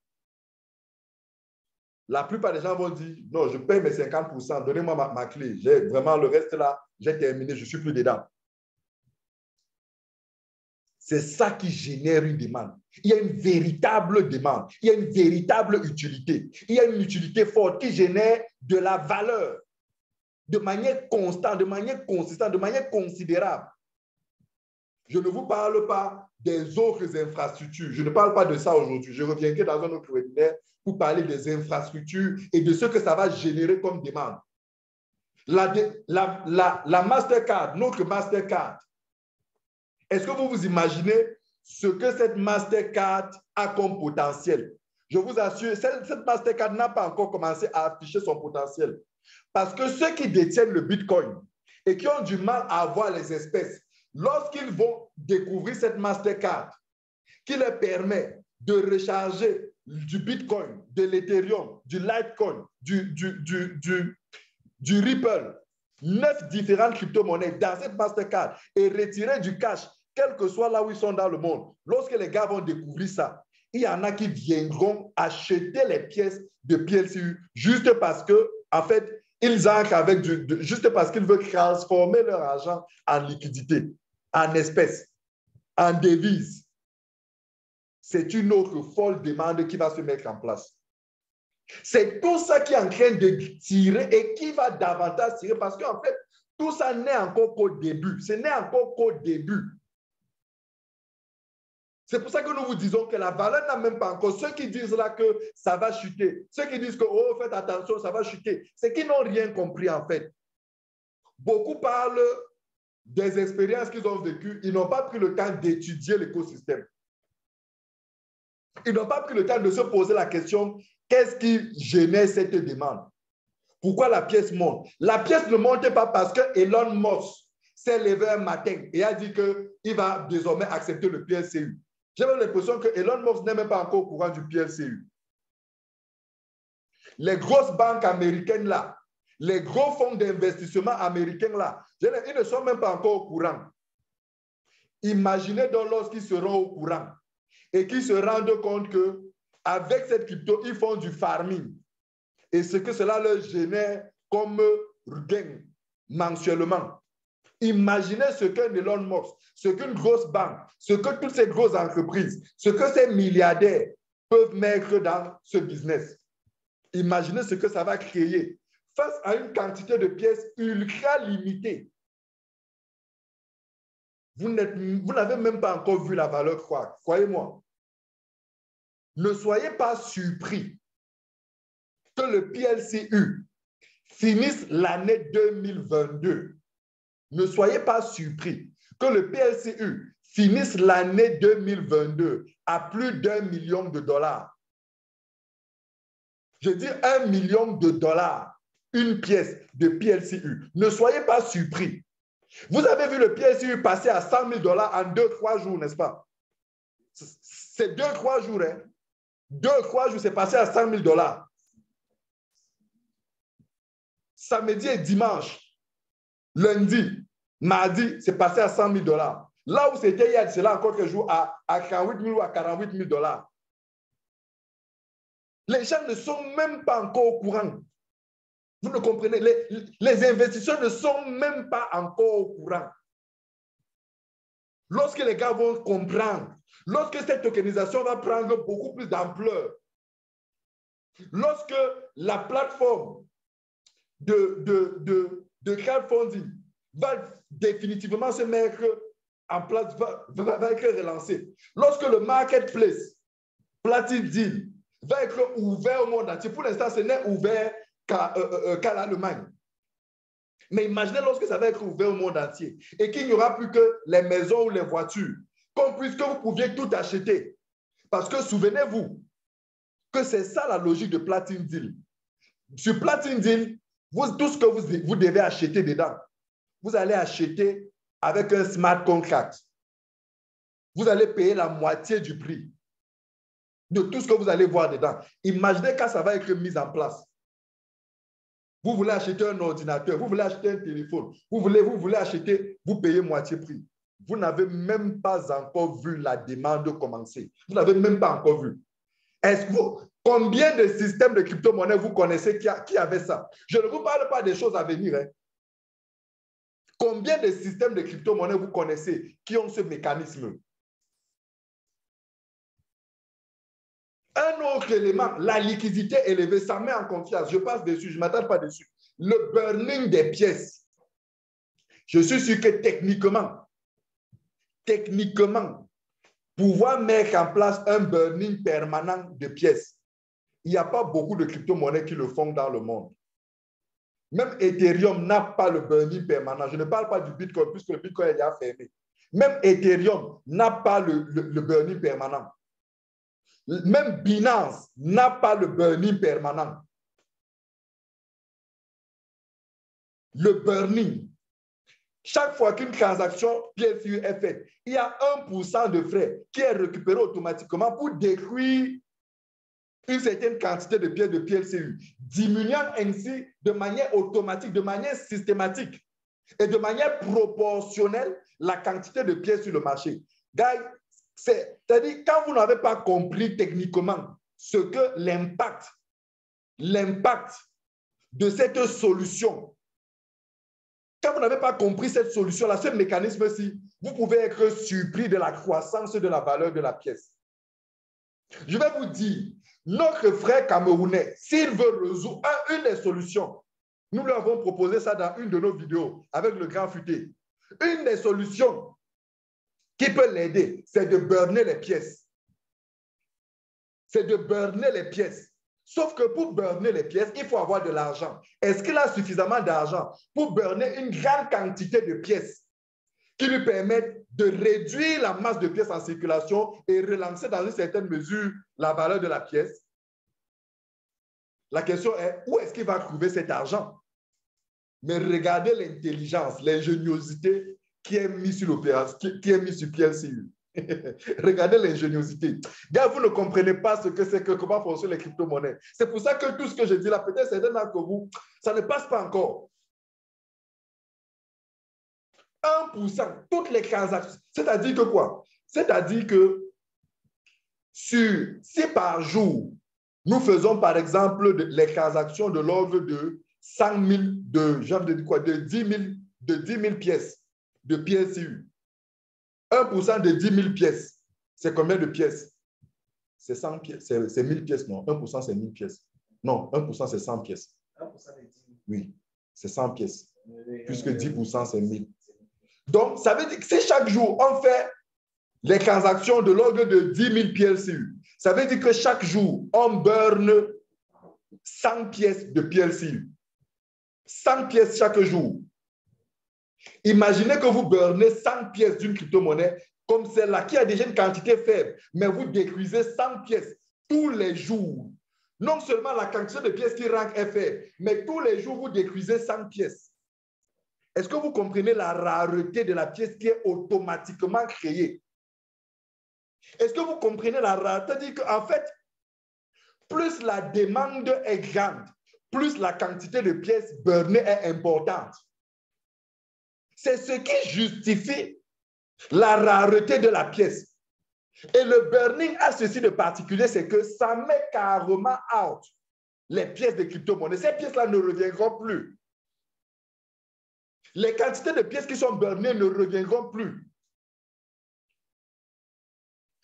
La plupart des gens vont dire, non, je paye mes 50%, donnez-moi ma clé. J'ai vraiment le reste là, j'ai terminé, je ne suis plus dedans. C'est ça qui génère une demande. Il y a une véritable demande, il y a une véritable utilité. Il y a une utilité forte qui génère de la valeur de manière constante, de manière consistante, de manière considérable. Je ne vous parle pas des autres infrastructures. Je ne parle pas de ça aujourd'hui. Je reviendrai dans un autre webinaire pour parler des infrastructures et de ce que ça va générer comme demande. La Mastercard, notre Mastercard, est-ce que vous vous imaginez ce que cette Mastercard a comme potentiel? Je vous assure, cette Mastercard n'a pas encore commencé à afficher son potentiel. Parce que ceux qui détiennent le Bitcoin et qui ont du mal à avoir les espèces, lorsqu'ils vont découvrir cette Mastercard qui leur permet de recharger du Bitcoin, de l'Ethereum, du Litecoin, du Ripple, 9 différentes crypto-monnaies dans cette Mastercard et retirer du cash, quel que soit là où ils sont dans le monde. Lorsque les gars vont découvrir ça, il y en a qui viendront acheter les pièces de PLCU juste parce que, en fait, ils entrent avec juste parce qu'ils veulent transformer leur argent en liquidité, en espèces, en devises. C'est une autre folle demande qui va se mettre en place. C'est tout ça qui est en train de tirer et qui va davantage tirer parce qu'en fait, tout ça n'est encore qu'au début. Ce n'est encore qu'au début. C'est pour ça que nous vous disons que la valeur n'a même pas encore. Ceux qui disent là que ça va chuter, ceux qui disent que oh, faites attention, ça va chuter, c'est qu'ils n'ont rien compris en fait. Beaucoup parlent des expériences qu'ils ont vécues. Ils n'ont pas pris le temps d'étudier l'écosystème. Ils n'ont pas pris le temps de se poser la question, qu'est-ce qui génère cette demande? Pourquoi la pièce monte? La pièce ne monte pas parce que Elon Musk s'est levé un matin et a dit qu'il va désormais accepter le PLCU. J'ai même l'impression que Elon Musk n'est même pas encore au courant du PLCU. Les grosses banques américaines là, les gros fonds d'investissement américains là, ils ne sont même pas encore au courant. Imaginez donc lorsqu'ils seront au courant et qu'ils se rendent compte qu'avec cette crypto, ils font du farming. Et ce que cela leur génère comme gain mensuellement. Imaginez ce qu'un Elon Musk, ce qu'une grosse banque, ce que toutes ces grosses entreprises, ce que ces milliardaires peuvent mettre dans ce business. Imaginez ce que ça va créer face à une quantité de pièces ultra limitée. Vous n'avez même pas encore vu la valeur croître, croyez-moi. Ne soyez pas surpris que le PLCU finisse l'année 2022. Ne soyez pas surpris que le PLCU finisse l'année 2022 à plus d'1 million de dollars. Je dis 1 million de dollars, une pièce de PLCU. Ne soyez pas surpris. Vous avez vu le PLCU passer à 100 000 dollars en 2-3 jours, n'est-ce pas? C'est 2-3 jours, hein? 2-3 jours, c'est passé à 100 000 dollars. Samedi et dimanche, lundi, mardi, c'est passé à 100 000 dollars. Là où c'était hier, c'est là encore quelques jours à 48 000 ou à 48 000 dollars. Les gens ne sont même pas encore au courant. Vous ne comprenez, les investisseurs ne sont même pas encore au courant. Lorsque les gars vont comprendre, lorsque cette tokenisation va prendre beaucoup plus d'ampleur, lorsque la plateforme de crowdfunding va définitivement se mettre en place, va être relancée, lorsque le marketplace Platine Deal va être ouvert au monde entier, pour l'instant, ce n'est ouvert qu'à l'Allemagne. Mais imaginez lorsque ça va être ouvert au monde entier et qu'il n'y aura plus que les maisons ou les voitures, que vous pouviez tout acheter. Parce que souvenez-vous que c'est ça la logique de Platine Deal. Sur Platine Deal, tout ce que vous devez acheter dedans, vous allez acheter avec un smart contract. Vous allez payer la moitié du prix de tout ce que vous allez voir dedans. Imaginez quand ça va être mis en place. Vous voulez acheter un ordinateur, vous voulez acheter un téléphone, vous voulez acheter, vous payez moitié prix. Vous n'avez même pas encore vu la demande commencer. Vous n'avez même pas encore vu. Combien de systèmes de crypto-monnaie vous connaissez qui avaient ça? Je ne vous parle pas des choses à venir. Hein. Combien de systèmes de crypto-monnaie vous connaissez qui ont ce mécanisme? Un autre élément, la liquidité élevée, ça met en confiance. Je passe dessus, je ne m'attends pas dessus. Le burning des pièces. Je suis sûr que techniquement, pouvoir mettre en place un burning permanent de pièces, il n'y a pas beaucoup de crypto-monnaies qui le font dans le monde. Même Ethereum n'a pas le burning permanent. Je ne parle pas du Bitcoin, puisque le Bitcoin est déjà fermé. Même Ethereum n'a pas le burning permanent. Même Binance n'a pas le burning permanent. Le burning, chaque fois qu'une transaction PLCU est faite, il y a 1% de frais qui est récupéré automatiquement pour détruire une certaine quantité de pièces de PLCU, diminuant ainsi de manière automatique, de manière systématique et de manière proportionnelle la quantité de pièces sur le marché. Guys, c'est-à-dire, quand vous n'avez pas compris techniquement ce que l'impact de cette solution, quand vous n'avez pas compris cette solution-là, ce mécanisme-ci, vous pouvez être surpris de la croissance de la valeur de la pièce. Je vais vous dire, notre frère camerounais, s'il veut résoudre une des solutions, nous lui avons proposé ça dans une de nos vidéos avec le grand futé. Une des solutions qui peut l'aider, c'est de burner les pièces. C'est de burner les pièces. Sauf que pour burner les pièces, il faut avoir de l'argent. Est-ce qu'il a suffisamment d'argent pour burner une grande quantité de pièces qui lui permettent de réduire la masse de pièces en circulation et relancer dans une certaine mesure la valeur de la pièce? La question est, où est-ce qu'il va trouver cet argent? Mais regardez l'intelligence, l'ingéniosité qui est mise sur l'opération, qui est mise sur PLCU. Regardez l'ingéniosité. Gars, vous ne comprenez pas ce que c'est que comment fonctionnent les crypto-monnaies. C'est pour ça que tout ce que je dis là, peut-être certains d'entre vous, ça ne passe pas encore. 1%, toutes les transactions. C'est-à-dire que quoi? C'est-à-dire que si par jour, nous faisons par exemple les transactions de l'ordre de 100 000 de 10 000 pièces de PSU. 1% de 10 000 pièces, c'est combien de pièces? C'est 100 pièces, c'est 1000 pièces, non. 1% c'est 1000 pièces. Non, 1% c'est 100 pièces. 1% c'est 10 000. Oui, c'est 100 pièces. Puisque 10% c'est 1000. Donc, ça veut dire que si chaque jour on fait les transactions de l'ordre de 10 000 PLCU, ça veut dire que chaque jour on burn 100 pièces de PLCU. 100 pièces chaque jour. Imaginez que vous burnez 100 pièces d'une crypto-monnaie comme celle-là, qui a déjà une quantité faible, mais vous détruisez 100 pièces tous les jours. Non seulement la quantité de pièces qui rentre est faible, mais tous les jours, vous détruisez 100 pièces. Est-ce que vous comprenez la rareté de la pièce qui est automatiquement créée? Est-ce que vous comprenez la rareté? C'est-à-dire qu'en fait, plus la demande est grande, plus la quantité de pièces burnées est importante. C'est ce qui justifie la rareté de la pièce. Et le burning a ceci de particulier, c'est que ça met carrément out les pièces de crypto-monnaie. Ces pièces-là ne reviendront plus. Les quantités de pièces qui sont burnées ne reviendront plus.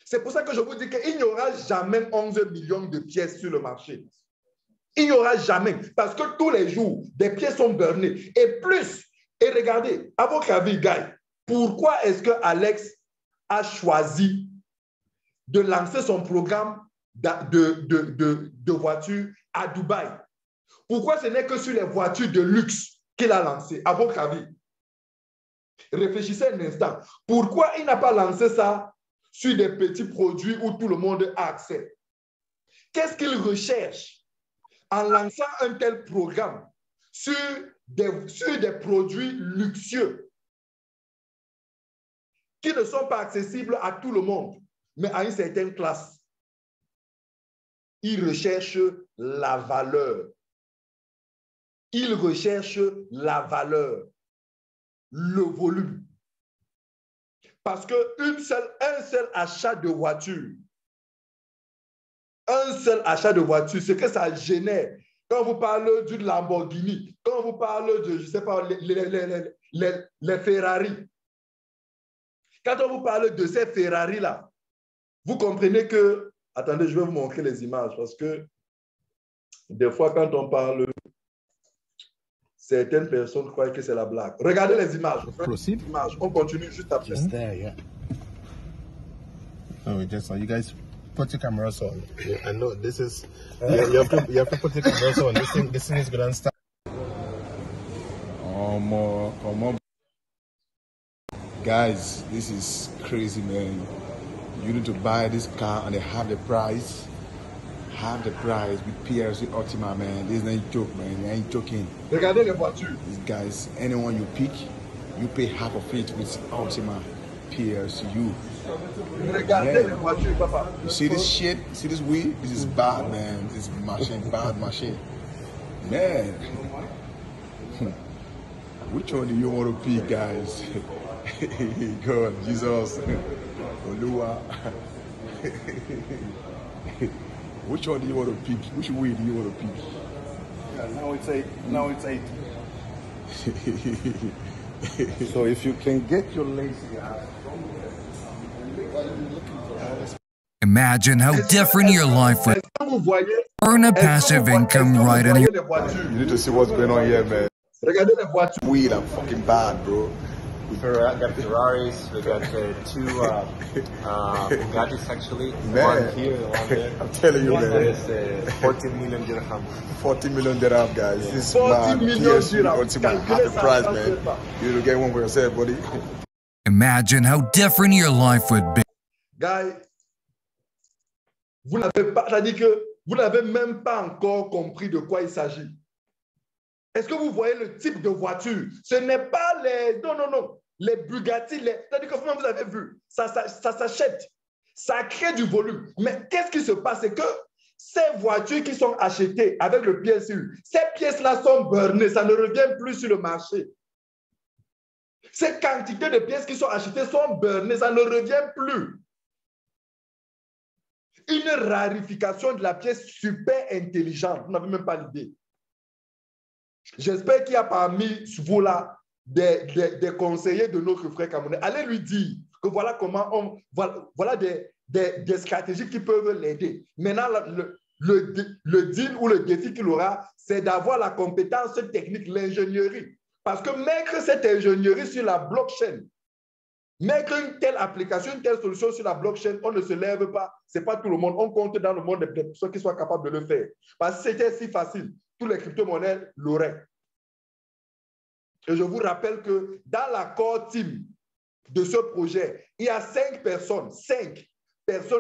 C'est pour ça que je vous dis qu'il n'y aura jamais 11 millions de pièces sur le marché. Il n'y aura jamais. Parce que tous les jours, des pièces sont burnées. Et plus, et regardez, à votre avis, Guy, pourquoi est-ce que Alex a choisi de lancer son programme de voitures à Dubaï? Pourquoi ce n'est que sur les voitures de luxe qu'il a lancé, à votre avis? Réfléchissez un instant. Pourquoi il n'a pas lancé ça sur des petits produits où tout le monde a accès? Qu'est-ce qu'il recherche en lançant un tel programme sur des produits luxueux qui ne sont pas accessibles à tout le monde, mais à une certaine classe? Il recherche la valeur. Il recherche la valeur, le volume. Parce qu'un seul achat de voiture, ce que ça génère, quand vous parlez d'une Lamborghini, quand vous parlez de, je ne sais pas, les Ferrari, quand on vous parle de ces Ferrari-là, vous comprenez que, attendez, je vais vous montrer les images, parce que des fois, quand on parle, certaines personnes croient que c'est la blague. Regardez les images. Proceed. On continue juste après. Just there, yeah. So you guys put your cameras on. Yeah, I know this is. You have to put your cameras on. This thing is gonna start. Guys, this is crazy, man. You need to buy this car and they have the price. Have the price with PLC Ultima, man. This ain't joke, man. They ain't joking. Regardez les voitures. These guys, anyone you pick, you pay half of it with Ultima PLCU. Regardez les voitures, papa. You see this shit? See this weed? This is bad, man. This is machine, bad machine. Man. Which one do you want to pick, guys? God, Jesus. Olua. Which one do you want to pick? Which way do you want to pick? Yeah, now it's 8. So if you can get your lazy ass. Imagine how different your life would earn a passive income right in your... You need to see what's going on here, man. Regardez les voitures. Weed, I'm fucking bad, bro. We got Ferraris, we got two Bugattis actually, Man. one here, one there. I'm telling you, man. There's 14 million dirham. 40 million dirham, guys. This is 40 mad. million PSU dirham. Ultima, half the price, man. You need to get one for yourself, buddy. Imagine how different your life would be. Guys, vous n'avez pas, c'est-à-dire que vous n'avez même pas encore compris de quoi il s'agit. Est-ce que vous voyez le type de voiture? Ce n'est pas les... Non. Les Bugatti, c'est-à-dire que vous avez vu, ça s'achète. Ça crée du volume. Mais qu'est-ce qui se passe? C'est que ces voitures qui sont achetées avec le PSU, ces pièces-là sont burnées. Ça ne revient plus sur le marché. Ces quantités de pièces qui sont achetées sont burnées. Ça ne revient plus. Une rarification de la pièce super intelligente. Vous n'avez même pas l'idée. J'espère qu'il y a parmi vous là des conseillers de notre frère camerounais. Allez lui dire que voilà comment voilà des stratégies qui peuvent l'aider. Maintenant, le deal ou le défi qu'il aura, c'est d'avoir la compétence technique, l'ingénierie. Parce que mettre cette ingénierie sur la blockchain, mettre une telle application, une telle solution sur la blockchain, on ne se lève pas. Ce n'est pas tout le monde. On compte dans le monde des personnes qui soient capables de le faire. Parce que c'était si facile. Tous les crypto-monnaies l'auraient. Et je vous rappelle que dans l'accord team de ce projet, il y a 5 personnes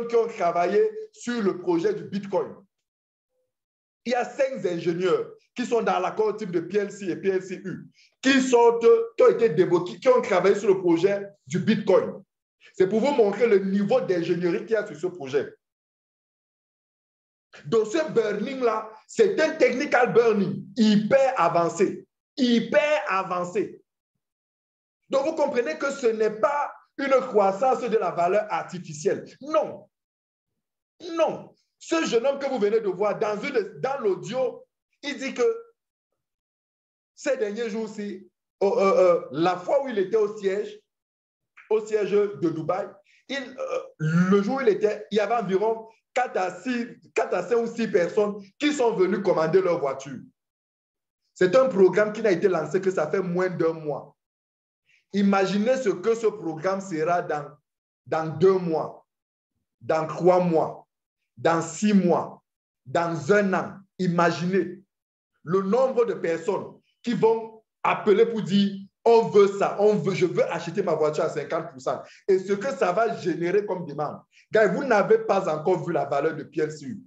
qui ont travaillé sur le projet du Bitcoin. Il y a 5 ingénieurs qui sont dans l'accord team de PLC et PLCU, qui ont été débloqués, qui ont travaillé sur le projet du Bitcoin. C'est pour vous montrer le niveau d'ingénierie qu'il y a sur ce projet. Donc, ce burning-là, c'est un technical burning hyper avancé. Hyper avancé. Donc, vous comprenez que ce n'est pas une croissance de la valeur artificielle. Non. Non. Ce jeune homme que vous venez de voir dans l'audio, il dit que ces derniers jours-ci, la fois où il était au siège de Dubaï, le jour où il y avait environ 4 à 5 ou 6 personnes qui sont venues commander leur voiture. C'est un programme qui n'a été lancé que ça fait moins d'1 mois. Imaginez ce que ce programme sera dans 2 mois, dans 3 mois, dans 6 mois, dans 1 an. Imaginez le nombre de personnes qui vont appeler pour dire on veut ça, je veux acheter ma voiture à 50%. Et ce que ça va générer comme demande. Gars, vous n'avez pas encore vu la valeur de PLCU.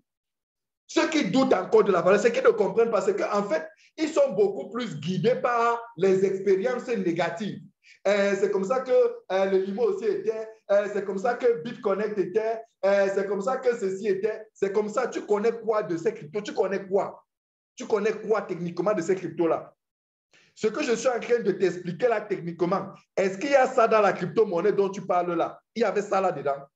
Ceux qui doutent encore de la valeur, c'est qu'ils ne comprennent pas. C'est qu'en fait, ils sont beaucoup plus guidés par les expériences négatives. C'est comme ça que le Limo aussi était, c'est comme ça que BitConnect était, c'est comme ça que ceci était, c'est comme ça. Tu connais quoi de ces cryptos? Tu connais quoi? Tu connais quoi techniquement de ces cryptos-là? Ce que je suis en train de t'expliquer là techniquement, est-ce qu'il y a ça dans la crypto-monnaie dont tu parles là? Il y avait ça là-dedans.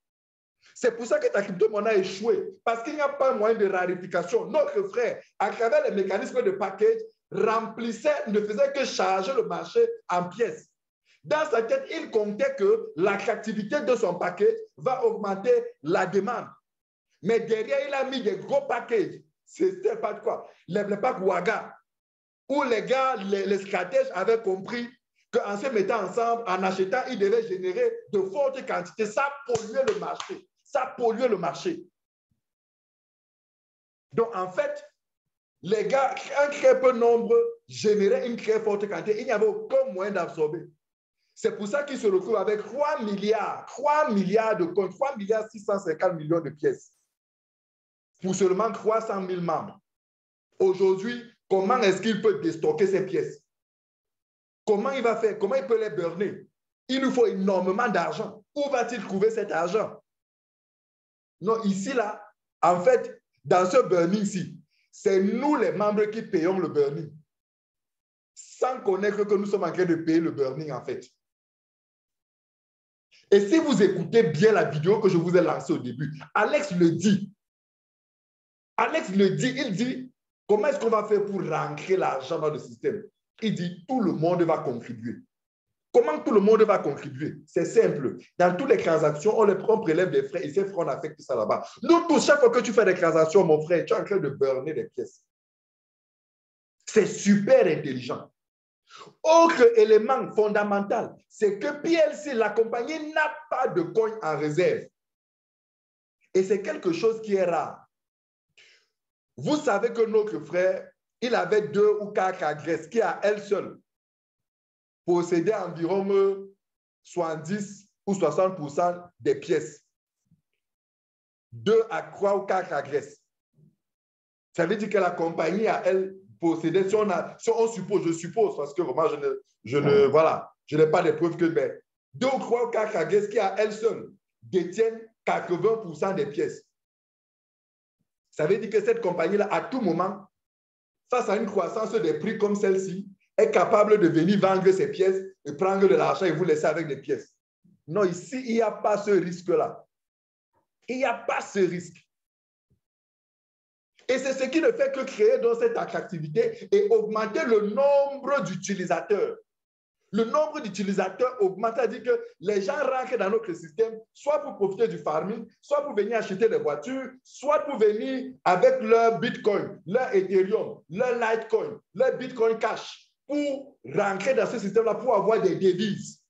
C'est pour ça que ta crypto-monnaie a échoué, parce qu'il n'y a pas moyen de rarification. Notre frère, à travers les mécanismes de package, ne faisait que charger le marché en pièces. Dans sa tête, il comptait que l'attractivité de son package va augmenter la demande. Mais derrière, il a mis des gros packages. C'était pas de quoi? Les packs Waga, où les gars, les stratèges avaient compris qu'en se mettant ensemble, en achetant, ils devaient générer de fortes quantités. Ça polluait le marché. Ça polluait le marché. Donc, en fait, les gars, un très peu nombre généraient une très forte quantité. Il n'y avait aucun moyen d'absorber. C'est pour ça qu'ils se retrouvent avec 3 milliards de comptes, 3 milliards 650 millions de pièces pour seulement 300 000 membres. Aujourd'hui, comment est-ce qu'il peut déstocker ces pièces? Comment il va faire? Comment il peut les burner? Il nous faut énormément d'argent. Où va-t-il trouver cet argent? Non, ici, là, en fait, dans ce burning-ci, c'est nous les membres qui payons le burning. Sans connaître que nous sommes en train de payer le burning, en fait. Et si vous écoutez bien la vidéo que je vous ai lancée au début, Alex le dit. Alex le dit, il dit, comment est-ce qu'on va faire pour rentrer l'argent dans le système? Il dit, tout le monde va contribuer. Comment tout le monde va contribuer? C'est simple. Dans toutes les transactions, on prélève des frais et ces frais, on affecte ça là-bas. Nous tous, chaque fois que tu fais des transactions, mon frère, tu es en train de burner des pièces. C'est super intelligent. Autre élément fondamental, c'est que PLC, la compagnie, n'a pas de coin en réserve. Et c'est quelque chose qui est rare. Vous savez que notre frère, il avait 2 ou 4 adresses qui, à elle seule, possédaient environ 70 ou 60% des pièces. 2 à 3 ou 4 adresses. Ça veut dire que la compagnie, à elle, possédait, si on suppose, je suppose, parce que vraiment, je n'ai pas de preuves que 2 ou 3 ou 4 adresses qui, à elles seules, détiennent 80% des pièces. Ça veut dire que cette compagnie-là, à tout moment, face à une croissance des prix comme celle-ci, est capable de venir vendre ses pièces et prendre de l'argent et vous laisser avec des pièces. Non, ici, il n'y a pas ce risque-là. Il n'y a pas ce risque. Et c'est ce qui ne fait que créer donc cette attractivité et augmenter le nombre d'utilisateurs. Le nombre d'utilisateurs augmente, c'est-à-dire que les gens rentrent dans notre système, soit pour profiter du farming, soit pour venir acheter des voitures, soit pour venir avec leur Bitcoin, leur Ethereum, leur Litecoin, leur Bitcoin Cash, pour rentrer dans ce système-là, pour avoir des devises.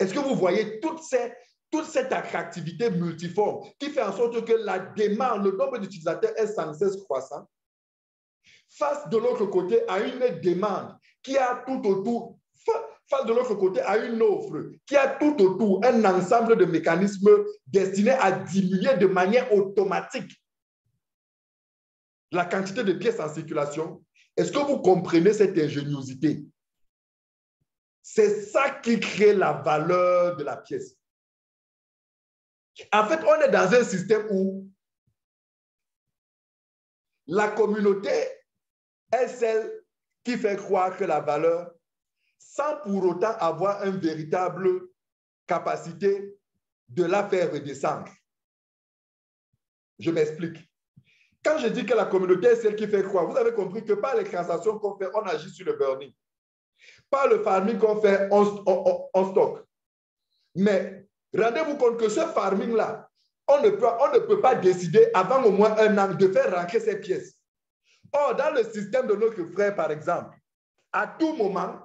Est-ce que vous voyez toute cette attractivité multiforme qui fait en sorte que la demande, le nombre d'utilisateurs est sans cesse croissant, face de l'autre côté à une demande qui a tout autour, face de l'autre côté à une offre qui a tout autour un ensemble de mécanismes destinés à diminuer de manière automatique la quantité de pièces en circulation. Est-ce que vous comprenez cette ingéniosité? C'est ça qui crée la valeur de la pièce. En fait, on est dans un système où la communauté est celle qui fait croire que la valeur, sans pour autant avoir une véritable capacité de la faire redescendre. Je m'explique. Quand je dis que la communauté est celle qui fait croire, vous avez compris que par les transactions qu'on fait, on agit sur le burning. Par le farming qu'on fait, on stocke. Mais rendez-vous compte que ce farming-là, on ne peut pas décider avant au moins un an de faire rentrer ces pièces. Or, dans le système de notre frère, par exemple, à tout moment,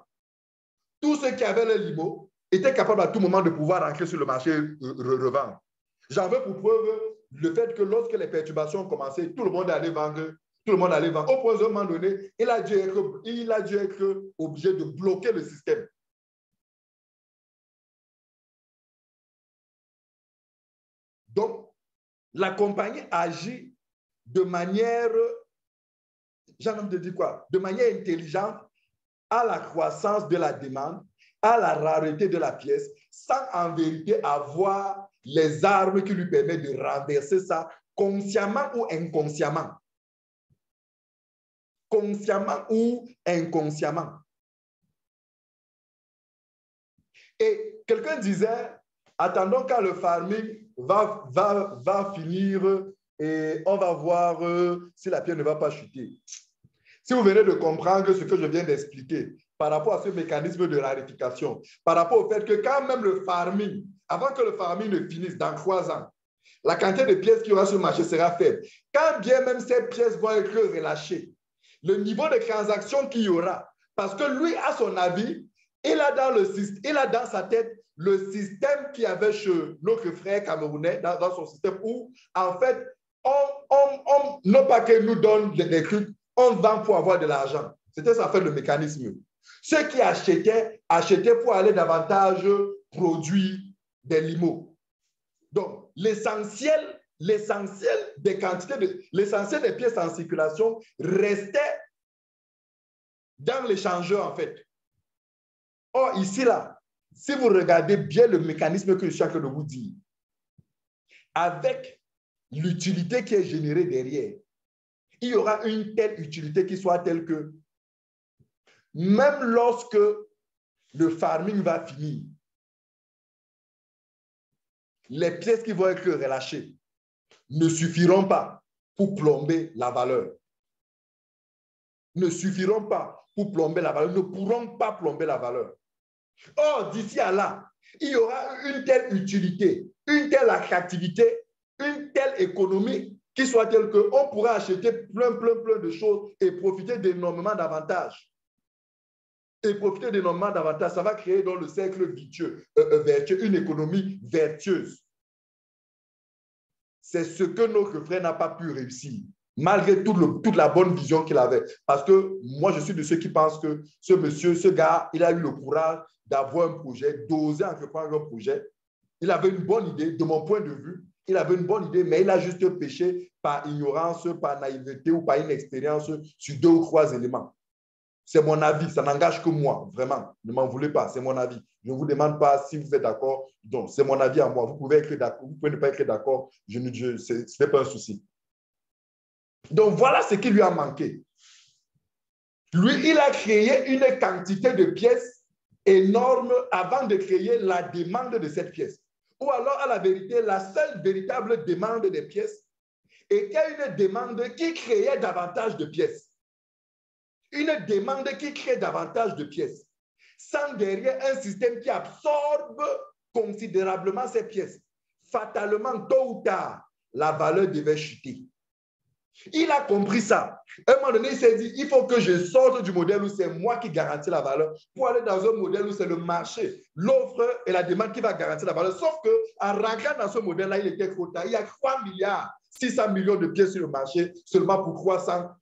tous ceux qui avaient le limo étaient capables à tout moment de pouvoir rentrer sur le marché revendre. J'en veux pour preuve le fait que lorsque les perturbations ont commencé, tout le monde allait vendre. Tout le monde allait vendre. Au point d'un moment donné, il a dû être obligé de bloquer le système. Donc, la compagnie agit de manière, j'ai envie de dire quoi, de manière intelligente à la croissance de la demande, à la rareté de la pièce, sans en vérité avoir les armes qui lui permettent de renverser ça consciemment ou inconsciemment. Consciemment ou inconsciemment. Et quelqu'un disait, attendons quand le farming va finir et on va voir si la pierre ne va pas chuter. Si vous venez de comprendre ce que je viens d'expliquer par rapport à ce mécanisme de rarification, par rapport au fait que quand même le farming, avant que le farming ne finisse dans 3 ans, la quantité de pièces qu'il y aura sur le marché sera faible. Quand bien même ces pièces vont être relâchées, le niveau de transaction qu'il y aura, parce que lui, à son avis, il a dans sa tête le système qu'il y avait chez notre frère camerounais, dans son système où, en fait, non pas qu'il nous donne des trucs, on vend pour avoir de l'argent. C'était ça, en fait, le mécanisme. Ceux qui achetaient pour aller davantage produire des limos. Donc, l'essentiel des quantités, l'essentiel des pièces en circulation restait dans l'échangeur, en fait. Or, ici, là, si vous regardez bien le mécanisme que je suis en train de vous dire, avec l'utilité qui est générée derrière, il y aura une telle utilité qui soit telle que même lorsque le farming va finir, les pièces qui vont être relâchées ne suffiront pas pour plomber la valeur. Ne suffiront pas pour plomber la valeur, ne pourront pas plomber la valeur. Or, d'ici à là, il y aura une telle utilité, une telle attractivité, une telle économie qui soit telle qu'on pourra acheter plein de choses et profiter d'énormément d'avantages. Et profiter d'énormément d'avantages, ça va créer dans le cercle vertueux, une économie vertueuse. C'est ce que notre frère n'a pas pu réussir, malgré toute la bonne vision qu'il avait. Parce que moi, je suis de ceux qui pensent que ce gars, il a eu le courage d'avoir un projet, d'oser entreprendre un projet. Il avait une bonne idée, de mon point de vue. Il avait une bonne idée, mais il a juste péché par ignorance, par naïveté ou par inexpérience sur 2 ou 3 éléments. C'est mon avis, ça n'engage que moi, vraiment. Ne m'en voulez pas, c'est mon avis. Je ne vous demande pas si vous êtes d'accord. Donc, c'est mon avis à moi. Vous pouvez être d'accord, vous pouvez ne pas être d'accord. Ce n'est pas un souci. Donc, voilà ce qui lui a manqué. Lui, il a créé une quantité de pièces énorme avant de créer la demande de cette pièce. Ou alors, à la vérité, la seule véritable demande des pièces et qu'il y a une demande qui créait davantage de pièces. Une demande qui crée davantage de pièces, sans derrière un système qui absorbe considérablement ces pièces. Fatalement, tôt ou tard, la valeur devait chuter. Il a compris ça. À un moment donné, il s'est dit, il faut que je sorte du modèle où c'est moi qui garantis la valeur pour aller dans un modèle où c'est le marché, l'offre et la demande qui va garantir la valeur. Sauf qu'en rentrant dans ce modèle-là, il était trop tard. Il y a 3 milliards 600 millions de pièces sur le marché seulement pour 300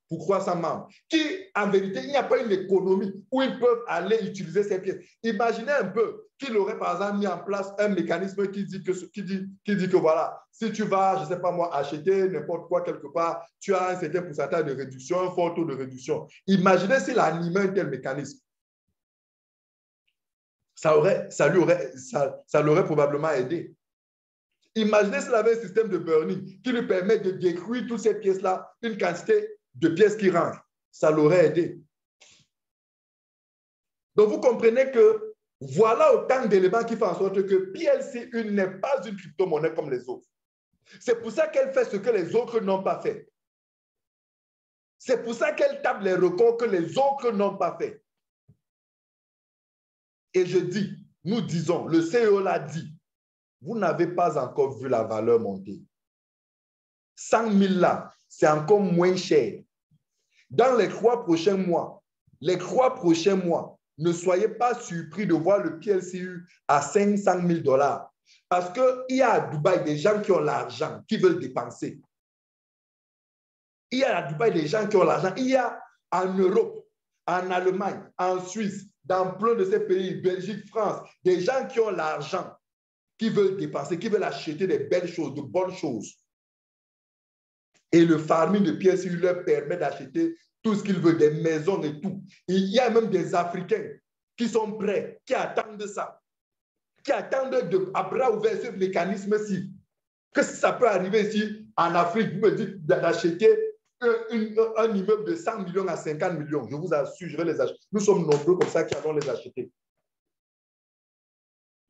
membres. Qui, en vérité, il n'y a pas une économie où ils peuvent aller utiliser ces pièces. Imaginez un peu qu'il aurait, par exemple, mis en place un mécanisme qui dit que voilà, si tu vas, je ne sais pas moi, acheter n'importe quoi quelque part, tu as un certain pourcentage de réduction, un fort taux de réduction. Imaginez s'il animait un tel mécanisme. Ça l'aurait probablement aidé. Imaginez s'il avait un système de burning qui lui permet de détruire toutes ces pièces-là, une quantité de pièces qui rentrent. Ça l'aurait aidé. Donc, vous comprenez que voilà autant d'éléments qui font en sorte que PLC1 n'est pas une crypto-monnaie comme les autres. C'est pour ça qu'elle fait ce que les autres n'ont pas fait. C'est pour ça qu'elle tape les records que les autres n'ont pas fait. Et je dis, nous disons, le CEO l'a dit, vous n'avez pas encore vu la valeur monter. 100 000 là, c'est encore moins cher. Dans les 3 prochains mois, ne soyez pas surpris de voir le PLCU à 500 000 $. Parce qu'il y a à Dubaï des gens qui ont l'argent, qui veulent dépenser. Il y a à Dubaï des gens qui ont l'argent. Il y a en Europe, en Allemagne, en Suisse, dans plein de ces pays, Belgique, France, des gens qui ont l'argent, qui veulent dépenser, qui veulent acheter des belles choses, de bonnes choses. Et le farming de PLCU leur permet d'acheter tout ce qu'ils veulent, des maisons et tout. Et il y a même des Africains qui sont prêts, qui attendent ça, qui attendent à bras ouverts ce mécanisme-ci. Que si ça peut arriver ici, en Afrique, vous me dites d'acheter un immeuble de 100 millions à 50 millions. Je vous assure, je vais les acheter. Nous sommes nombreux comme ça qui allons les acheter.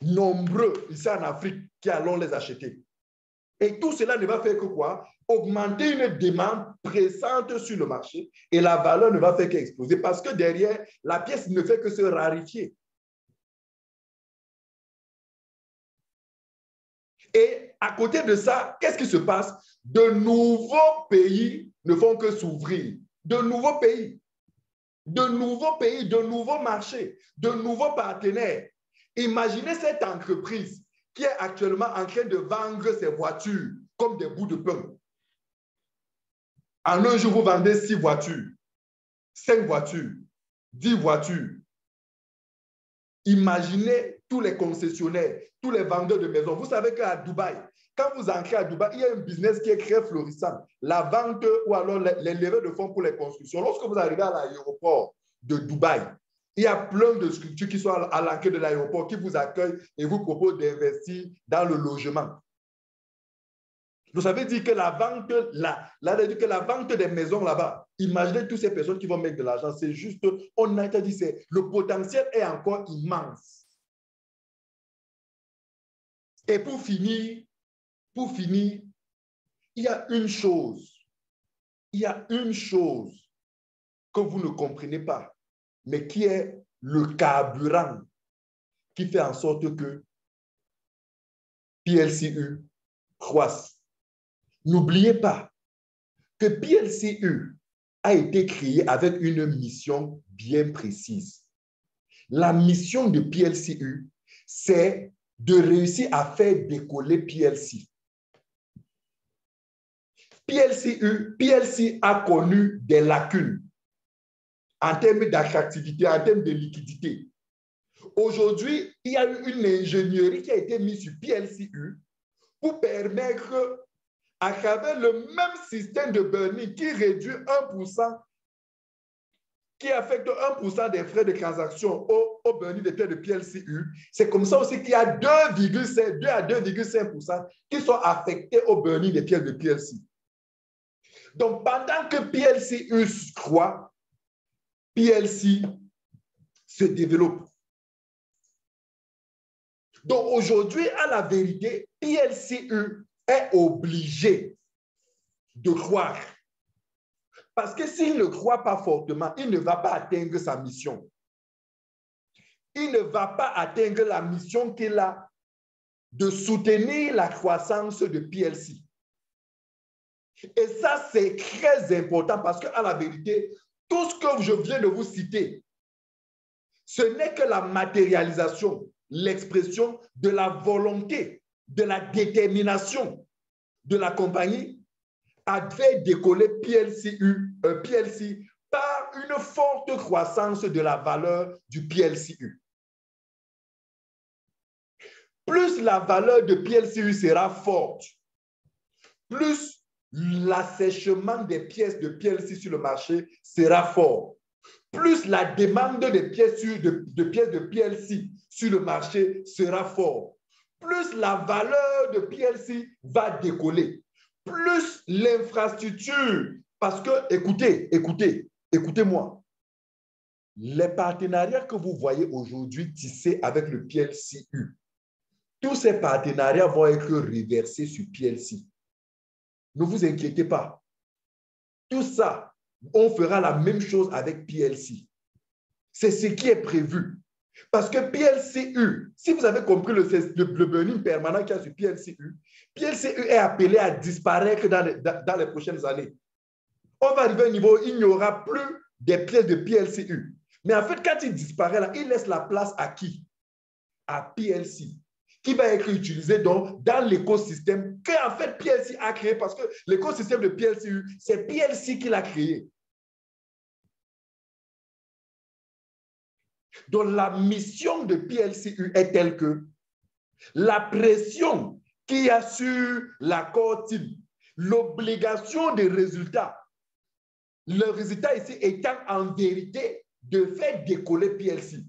Nombreux ici en Afrique qui allons les acheter. Et tout cela ne va faire que quoi? Augmenter une demande pressante sur le marché et la valeur ne va faire qu'exploser parce que derrière, la pièce ne fait que se rarifier. Et à côté de ça, qu'est-ce qui se passe? De nouveaux pays ne font que s'ouvrir. De nouveaux pays, de nouveaux marchés, de nouveaux partenaires. Imaginez cette entreprise qui est actuellement en train de vendre ses voitures comme des bouts de pain. En un jour, vous vendez 6 voitures, 5 voitures, 10 voitures. Imaginez tous les concessionnaires, tous les vendeurs de maisons. Vous savez qu'à Dubaï, quand vous entrez à Dubaï, il y a un business qui est très florissant. La vente ou alors les levées de fonds pour les constructions. Lorsque vous arrivez à l'aéroport de Dubaï, il y a plein de structures qui sont à l'entrée de l'aéroport qui vous accueillent et vous proposent d'investir dans le logement. Vous savez dire que la vente des maisons là-bas, imaginez toutes ces personnes qui vont mettre de l'argent, c'est juste, on a été dit, le potentiel est encore immense. Et pour finir, il y a une chose que vous ne comprenez pas, mais qui est le carburant qui fait en sorte que PLCU croisse. N'oubliez pas que PLCU a été créé avec une mission bien précise. La mission de PLCU, c'est de réussir à faire décoller PLC. PLC a connu des lacunes en termes d'attractivité, en termes de liquidité. Aujourd'hui, il y a eu une ingénierie qui a été mise sur PLCU pour permettre, à travers le même système de burning qui réduit 1%, qui affecte 1% des frais de transaction au burning de terre de PLCU, c'est comme ça aussi qu'il y a 2 à 2,5% qui sont affectés au burning des pièces de PLC. Donc, pendant que PLCU croît, PLC se développe. Donc, aujourd'hui, à la vérité, PLCU est obligé de croire. Parce que s'il ne croit pas fortement, il ne va pas atteindre sa mission. Il ne va pas atteindre la mission qu'il a de soutenir la croissance de PLC. Et ça, c'est très important parce qu'à la vérité, tout ce que je viens de vous citer, ce n'est que la matérialisation, l'expression de la volonté, de la détermination de la compagnie à faire décoller PLC par une forte croissance de la valeur du PLCU. Plus la valeur de PLCU sera forte, plus l'assèchement des pièces de PLC sur le marché sera fort. Plus la demande de pièces de PLC sur le marché sera fort. Plus la valeur de PLC va décoller. Plus l'infrastructure, parce que, écoutez-moi, les partenariats que vous voyez aujourd'hui tissés avec le PLCU, tous ces partenariats vont être reversés sur PLC. Ne vous inquiétez pas. Tout ça, on fera la même chose avec PLC. C'est ce qui est prévu. Parce que PLCU, si vous avez compris le burning permanent qu'il y a sur PLCU, PLCU est appelé à disparaître dans les prochaines années. On va arriver à un niveau où il n'y aura plus des pièces de PLCU. Mais en fait, quand il disparaît là, il laisse la place à qui? À PLC, qui va être utilisé donc dans l'écosystème que en fait PLC a créé, parce que l'écosystème de PLCU, c'est PLC qui l'a créé. Donc la mission de PLCU est telle que la pression qu'il y a sur l'accord team, l'obligation des résultats, le résultat ici étant en vérité de faire décoller PLC.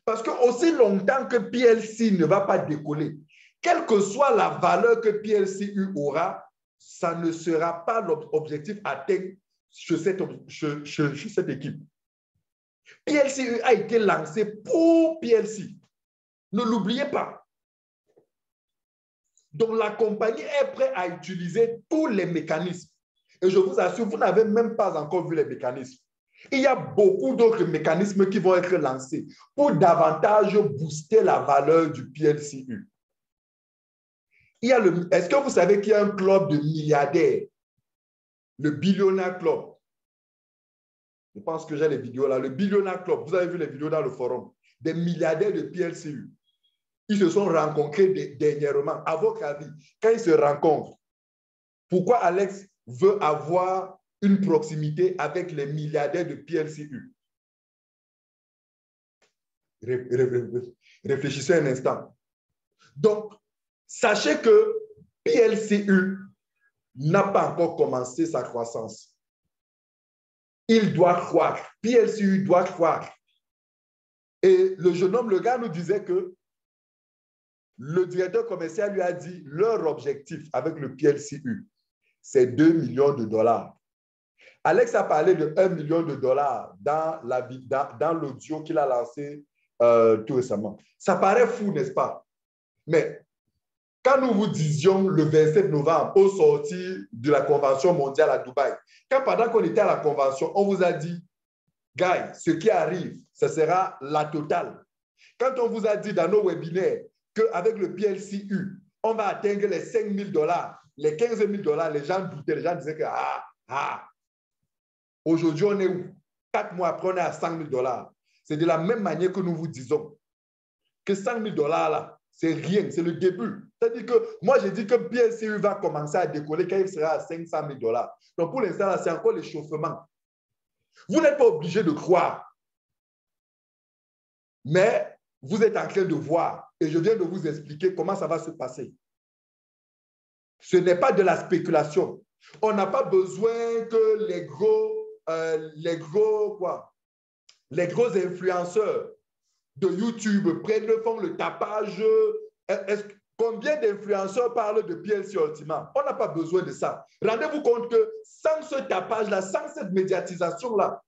Parce que aussi longtemps que PLC ne va pas décoller, quelle que soit la valeur que PLCU aura, ça ne sera pas l'objectif atteint chez cette équipe. PLCU a été lancé pour PLC. Ne l'oubliez pas. Donc la compagnie est prête à utiliser tous les mécanismes. Et je vous assure, vous n'avez même pas encore vu les mécanismes. Il y a beaucoup d'autres mécanismes qui vont être lancés pour davantage booster la valeur du PLCU. Est-ce que vous savez qu'il y a un club de milliardaires, le Billionaire Club? Je pense que j'ai les vidéos là. Le Billionaire Club, vous avez vu les vidéos dans le forum, des milliardaires de PLCU. Ils se sont rencontrés dernièrement. À votre avis, quand ils se rencontrent, pourquoi Alex veut avoir une proximité avec les milliardaires de PLCU? Réfléchissez un instant. Donc, sachez que PLCU n'a pas encore commencé sa croissance. Il doit croire. PLCU doit croire. Et le jeune homme, le gars nous disait que le directeur commercial lui a dit leur objectif avec le PLCU, c'est 2 millions de dollars. Alex a parlé de 1 million de dollars dans l'audio qu'il a lancé tout récemment. Ça paraît fou, n'est-ce pas? Mais quand nous vous disions le 27 novembre au sortir de la convention mondiale à Dubaï, quand pendant qu'on était à la convention, on vous a dit, guys, ce qui arrive, ce sera la totale. Quand on vous a dit dans nos webinaires qu'avec le PLCU, on va atteindre les 5 000 $, les 15 000 $, les gens doutaient, les gens disaient que aujourd'hui, on est où? 4 mois après, on est à 100 000 $. C'est de la même manière que nous vous disons que 100 000 $ là, c'est rien, c'est le début. C'est-à-dire que moi, j'ai dit que PLCU va commencer à décoller quand il sera à 500 000 $. Donc, pour l'instant, c'est encore l'échauffement. Vous n'êtes pas obligé de croire. Mais vous êtes en train de voir. Et je viens de vous expliquer comment ça va se passer. Ce n'est pas de la spéculation. On n'a pas besoin que les gros influenceurs de YouTube font le tapage. Combien d'influenceurs parlent de PLC Ultima? On n'a pas besoin de ça. Rendez-vous compte que sans ce tapage-là, sans cette médiatisation-là,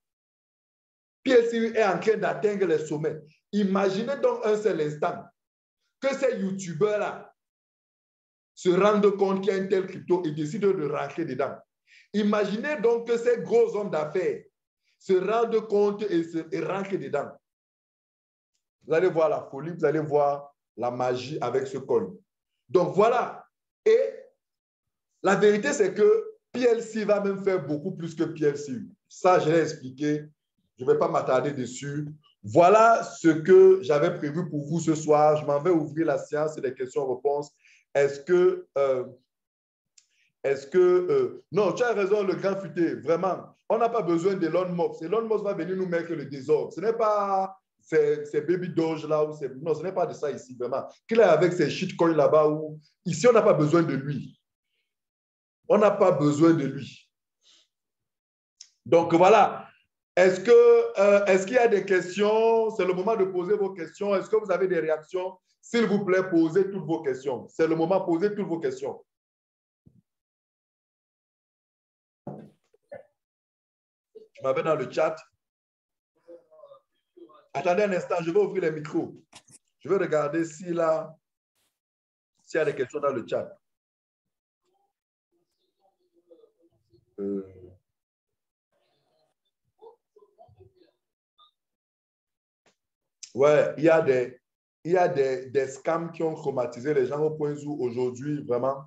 PLCU est en train d'atteindre les sommets. Imaginez donc un seul instant que ces YouTubeurs-là se rendent compte qu'il y a un tel crypto et décident de rentrer dedans. Imaginez donc que ces gros hommes d'affaires se rendent compte et rentrent dedans. Vous allez voir la folie, vous allez voir la magie avec ce coin. Donc voilà. Et la vérité, c'est que PLC va même faire beaucoup plus que PLC. Ça, je l'ai expliqué. Je ne vais pas m'attarder dessus. Voilà ce que j'avais prévu pour vous ce soir. Je m'en vais ouvrir la séance et les questions-réponses. Non, tu as raison, le grand futé, vraiment. On n'a pas besoin d'Elon Musk. Elon Musk va venir nous mettre le désordre. Ce n'est pas ces Baby Doge là. Non, ce n'est pas de ça ici, vraiment. Qu'il est avec ces shitcoins là-bas. Ici, on n'a pas besoin de lui. On n'a pas besoin de lui. Donc, voilà. Est-ce qu'il y a des questions? C'est le moment de poser vos questions. Est-ce que vous avez des réactions? S'il vous plaît, posez toutes vos questions. C'est le moment de poser toutes vos questions. Je m'avais dans le chat. Attendez un instant, je vais ouvrir les micros. Je vais regarder s'il y a des questions dans le chat. Ouais, il y a des scams qui ont traumatisé les gens au point où aujourd'hui, vraiment.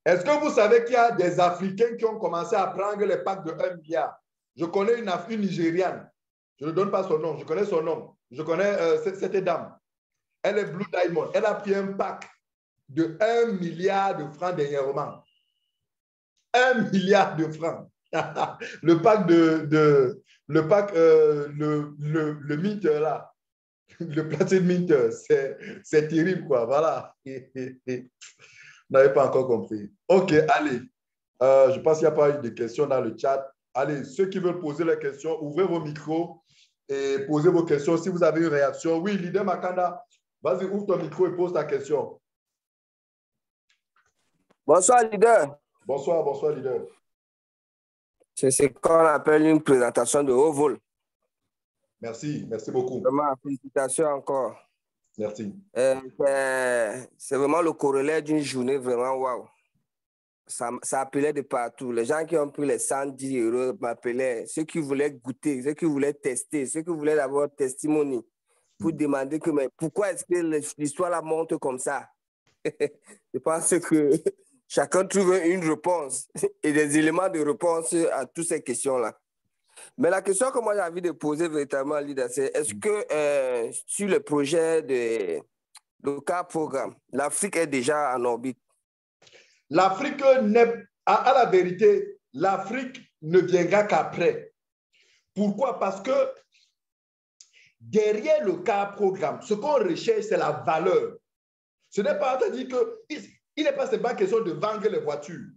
Est-ce que vous savez qu'il y a des Africains qui ont commencé à prendre les packs de 1 milliard? Je connais une Nigériane. Je ne donne pas son nom. Je connais son nom. Je connais cette dame. Elle est Blue Diamond. Elle a pris un pack de 1 milliard de francs dernièrement. 1 milliard de francs. Le pack le Minter là. Le Platine Minter. C'est terrible, quoi. Voilà. Vous n'avez pas encore compris. OK, allez. Je pense qu'il n'y a pas eu de questions dans le chat. Allez, ceux qui veulent poser les questions, ouvrez vos micros et posez vos questions. Si vous avez une réaction, oui, leader Makanda, vas-y, ouvre ton micro et pose ta question. Bonsoir, leader. Bonsoir, bonsoir, leader. C'est ce qu'on appelle une présentation de haut vol. Merci, merci beaucoup. Vraiment, félicitations encore. Merci. C'est vraiment le corollaire d'une journée vraiment waouh. Ça appelait de partout. Les gens qui ont pris les 110 € m'appelaient. Ceux qui voulaient goûter, ceux qui voulaient tester, ceux qui voulaient avoir testimony pour demander que, mais pourquoi est-ce que l'histoire la monte comme ça? Je pense que chacun trouve une réponse et des éléments de réponse à toutes ces questions-là. Mais la question que moi j'ai envie de poser véritablement, leader, c'est est-ce que sur le projet de CAR Programme, l'Afrique est déjà en orbite? L'Afrique n'est, à la vérité, l'Afrique ne viendra qu'après. Pourquoi? Parce que derrière le CAR Programme, ce qu'on recherche, c'est la valeur. Ce n'est pas, c'est-à-dire qu'il n'est pas seulement question de vendre les voitures.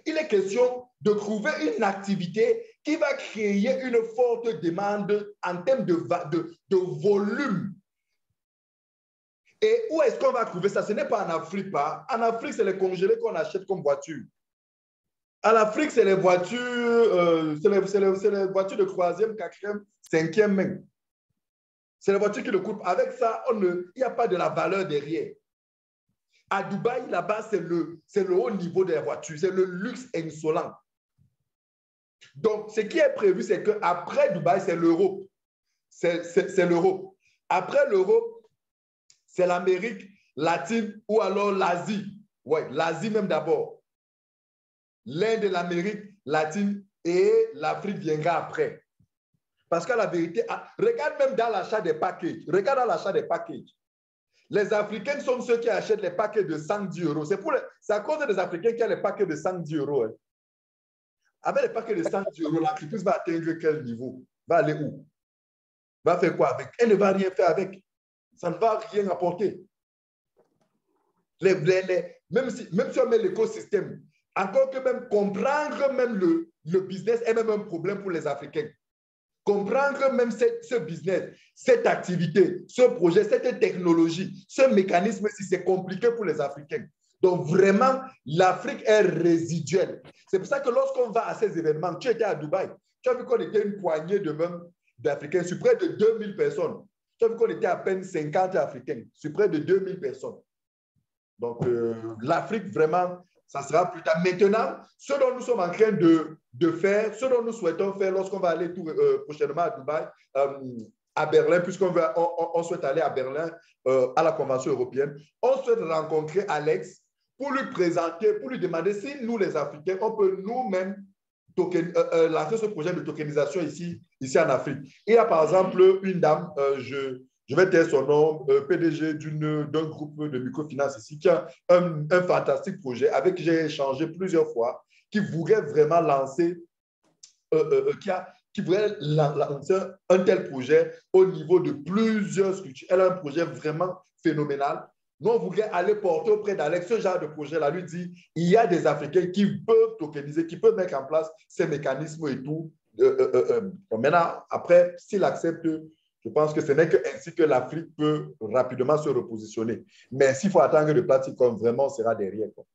Il est question de trouver une activité qui va créer une forte demande en termes de volume. Et où est-ce qu'on va trouver ça? Ce n'est pas en Afrique. Pas. En Afrique, c'est les congelés qu'on achète comme voitures. En Afrique, c'est les voitures, c'est les voitures de 3e, 4e, 5e main. C'est les voitures qui le coûtent. Avec ça, il n'y a pas de la valeur derrière. À Dubaï, là-bas, c'est le haut niveau des voitures. C'est le luxe insolent. Donc, ce qui est prévu, c'est qu'après Dubaï, c'est l'Europe. C'est l'Europe. Après l'Europe, c'est l'Amérique latine ou alors l'Asie. Oui, l'Asie même d'abord. L'Inde et l'Amérique latine et l'Afrique viendra après. Parce qu'à la vérité, regarde même dans l'achat des packages. Regarde dans l'achat des packages. Les Africains sont ceux qui achètent les paquets de 110 €. C'est à cause des Africains qu'il y a les paquets de 110 €. Hein. Avec les paquets de 110 €, l'entreprise va atteindre quel niveau? Va aller où? Va faire quoi avec? Elle ne va rien faire avec. Ça ne va rien apporter. Même si on met l'écosystème, encore que même comprendre même le business est même un problème pour les Africains. Comprendre même ce business, cette activité, ce projet, cette technologie, ce mécanisme, si c'est compliqué pour les Africains. Donc vraiment, l'Afrique est résiduelle. C'est pour ça que lorsqu'on va à ces événements, tu étais à Dubaï, tu as vu qu'on était une poignée de même d'Africains sur près de 2000 personnes. Tu as vu qu'on était à peine 50 Africains sur près de 2000 personnes. Donc, l'Afrique, vraiment, ça sera plus tard. Maintenant, ce dont nous sommes en train de faire, ce dont nous souhaitons faire lorsqu'on va aller prochainement à Dubaï, à Berlin, on souhaite aller à Berlin à la Convention européenne, on souhaite rencontrer Alex pour lui présenter, pour lui demander si nous, les Africains, on peut nous-mêmes lancer ce projet de tokenisation ici en Afrique. Il y a par exemple une dame, je vais taire son nom, PDG d'un groupe de microfinance ici, qui a un fantastique projet avec qui j'ai échangé plusieurs fois, qui voudrait vraiment lancer, qui voudrait lancer un tel projet au niveau de plusieurs structures. Elle a un projet vraiment phénoménal. Nous, on voudrait aller porter auprès d'Alex ce genre de projet-là, lui dire, il y a des Africains qui peuvent tokeniser, qui peuvent mettre en place ces mécanismes et tout. Maintenant, après, s'il accepte, je pense que ce n'est qu'ainsi que l'Afrique peut rapidement se repositionner. Mais s'il faut attendre le Platicom, vraiment, on sera derrière, quoi.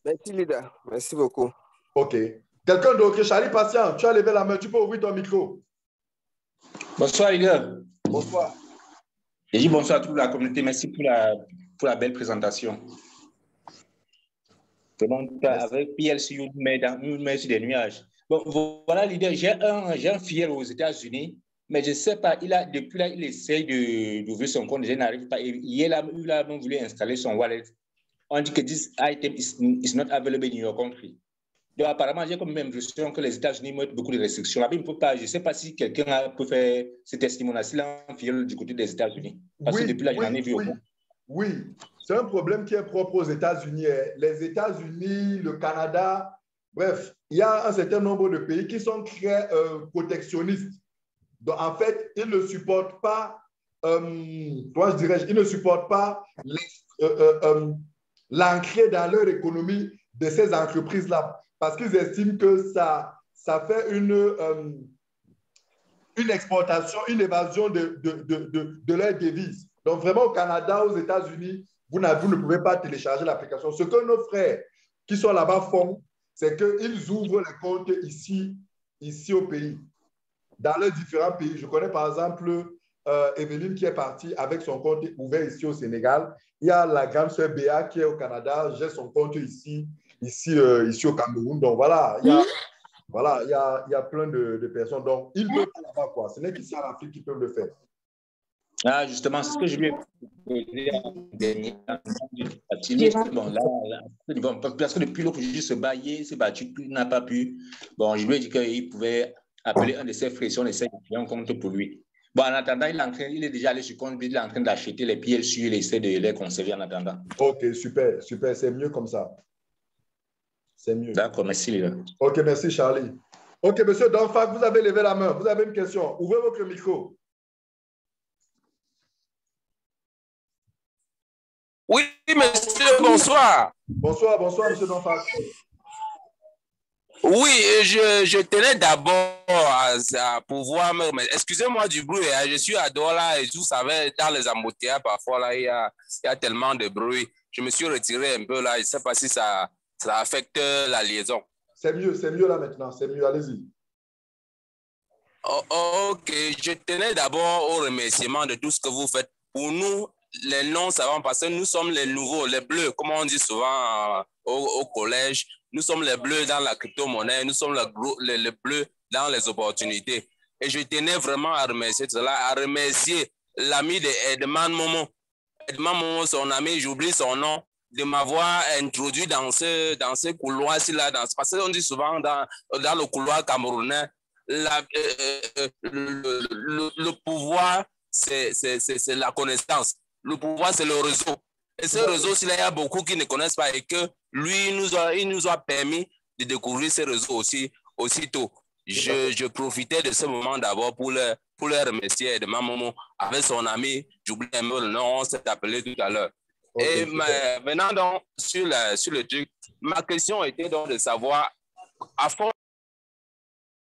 Merci, leader. Merci beaucoup. OK. Quelqu'un d'autre? Charlie Patient, tu as levé la main, tu peux ouvrir ton micro. Bonsoir, leader. Bonsoir. Je dis bonsoir à toute la communauté. Merci pour la belle présentation. Avec PLC, nous met sur des nuages. Bon, voilà, leader. J'ai un filleul aux États-Unis, mais je ne sais pas, depuis là, il essaye d'ouvrir son compte. Je n'arrive pas. Il a même voulu installer son wallet. On dit que this item is not available in your country. Donc, apparemment, j'ai comme l'impression que les États-Unis mettent beaucoup de restrictions. Je ne sais pas si quelqu'un peut faire ce testimonial du côté des États-Unis. Parce que depuis là, je n'en ai vu aucun. Oui, c'est un problème qui est propre aux États-Unis. Les États-Unis, le Canada, bref, il y a un certain nombre de pays qui sont très protectionnistes. Donc, en fait, ils ne supportent pas, ils ne supportent pas l'ancrer dans leur économie de ces entreprises-là. Parce qu'ils estiment que ça fait une exportation, une évasion de leurs devises. Donc, vraiment, au Canada, aux États-Unis, vous ne pouvez pas télécharger l'application. Ce que nos frères qui sont là-bas font, c'est qu'ils ouvrent les comptes ici au pays, dans leurs différents pays. Je connais par exemple Evelyne qui est partie avec son compte ouvert ici au Sénégal. Il y a la grande sœur Béa qui est au Canada. J'ai son compte ici au Cameroun. Donc voilà, il y a plein de personnes. Donc, ils peuvent là-bas, quoi. Ce n'est qu'ici en Afrique qu'ils peuvent le faire. Ah, justement, c'est ce que je lui ai posé en dernier. Bon, là, parce que depuis l'autre jour, il s'est battu, il n'a pas pu. Bon, je lui ai dit qu'il pouvait appeler un de ses frères, on essaie de créer un compte pour lui. Bon, en attendant, il est déjà allé sur compte, il est en train d'acheter les PLC, il essaie de les conserver en attendant. OK, super, super, c'est mieux comme ça. C'est mieux. D'accord, merci, les gars. OK, merci, Charlie. OK, monsieur Donfac, vous avez levé la main. Vous avez une question. Ouvrez votre micro. Oui, monsieur, bonsoir. Bonsoir, monsieur Donfac. Oui, je tenais d'abord à pouvoir excusez-moi du bruit, hein, je suis à Douala et vous savez, dans les embouteillages, parfois, là, il y a tellement de bruit. Je me suis retiré un peu là, je ne sais pas si ça affecte la liaison. C'est mieux là maintenant, c'est mieux, allez-y. OK, je tenais d'abord au remerciement de tout ce que vous faites. Pour nous, les non-savants, parce que nous sommes les nouveaux, les bleus, comme on dit souvent au collège, nous sommes les bleus dans la crypto-monnaie, nous sommes les bleus dans les opportunités. Et je tenais vraiment à remercier cela, à remercier l'ami de Edman Momo. Edman Momo, son ami, j'oublie son nom, de m'avoir introduit dans ce couloir-ci, parce qu'on dit souvent dans le couloir camerounais, le pouvoir, c'est la connaissance. Le pouvoir, c'est le réseau. Et ce réseau, il y a beaucoup qui ne connaissent pas et que lui, il nous a permis de découvrir ce réseau aussitôt. Je profitais de ce moment d'abord pour le remercier de ma maman avec son ami, j'oublie un peu le nom, on s'est appelé tout à l'heure. Okay, et maintenant, donc, sur le truc, ma question était donc de savoir, à fond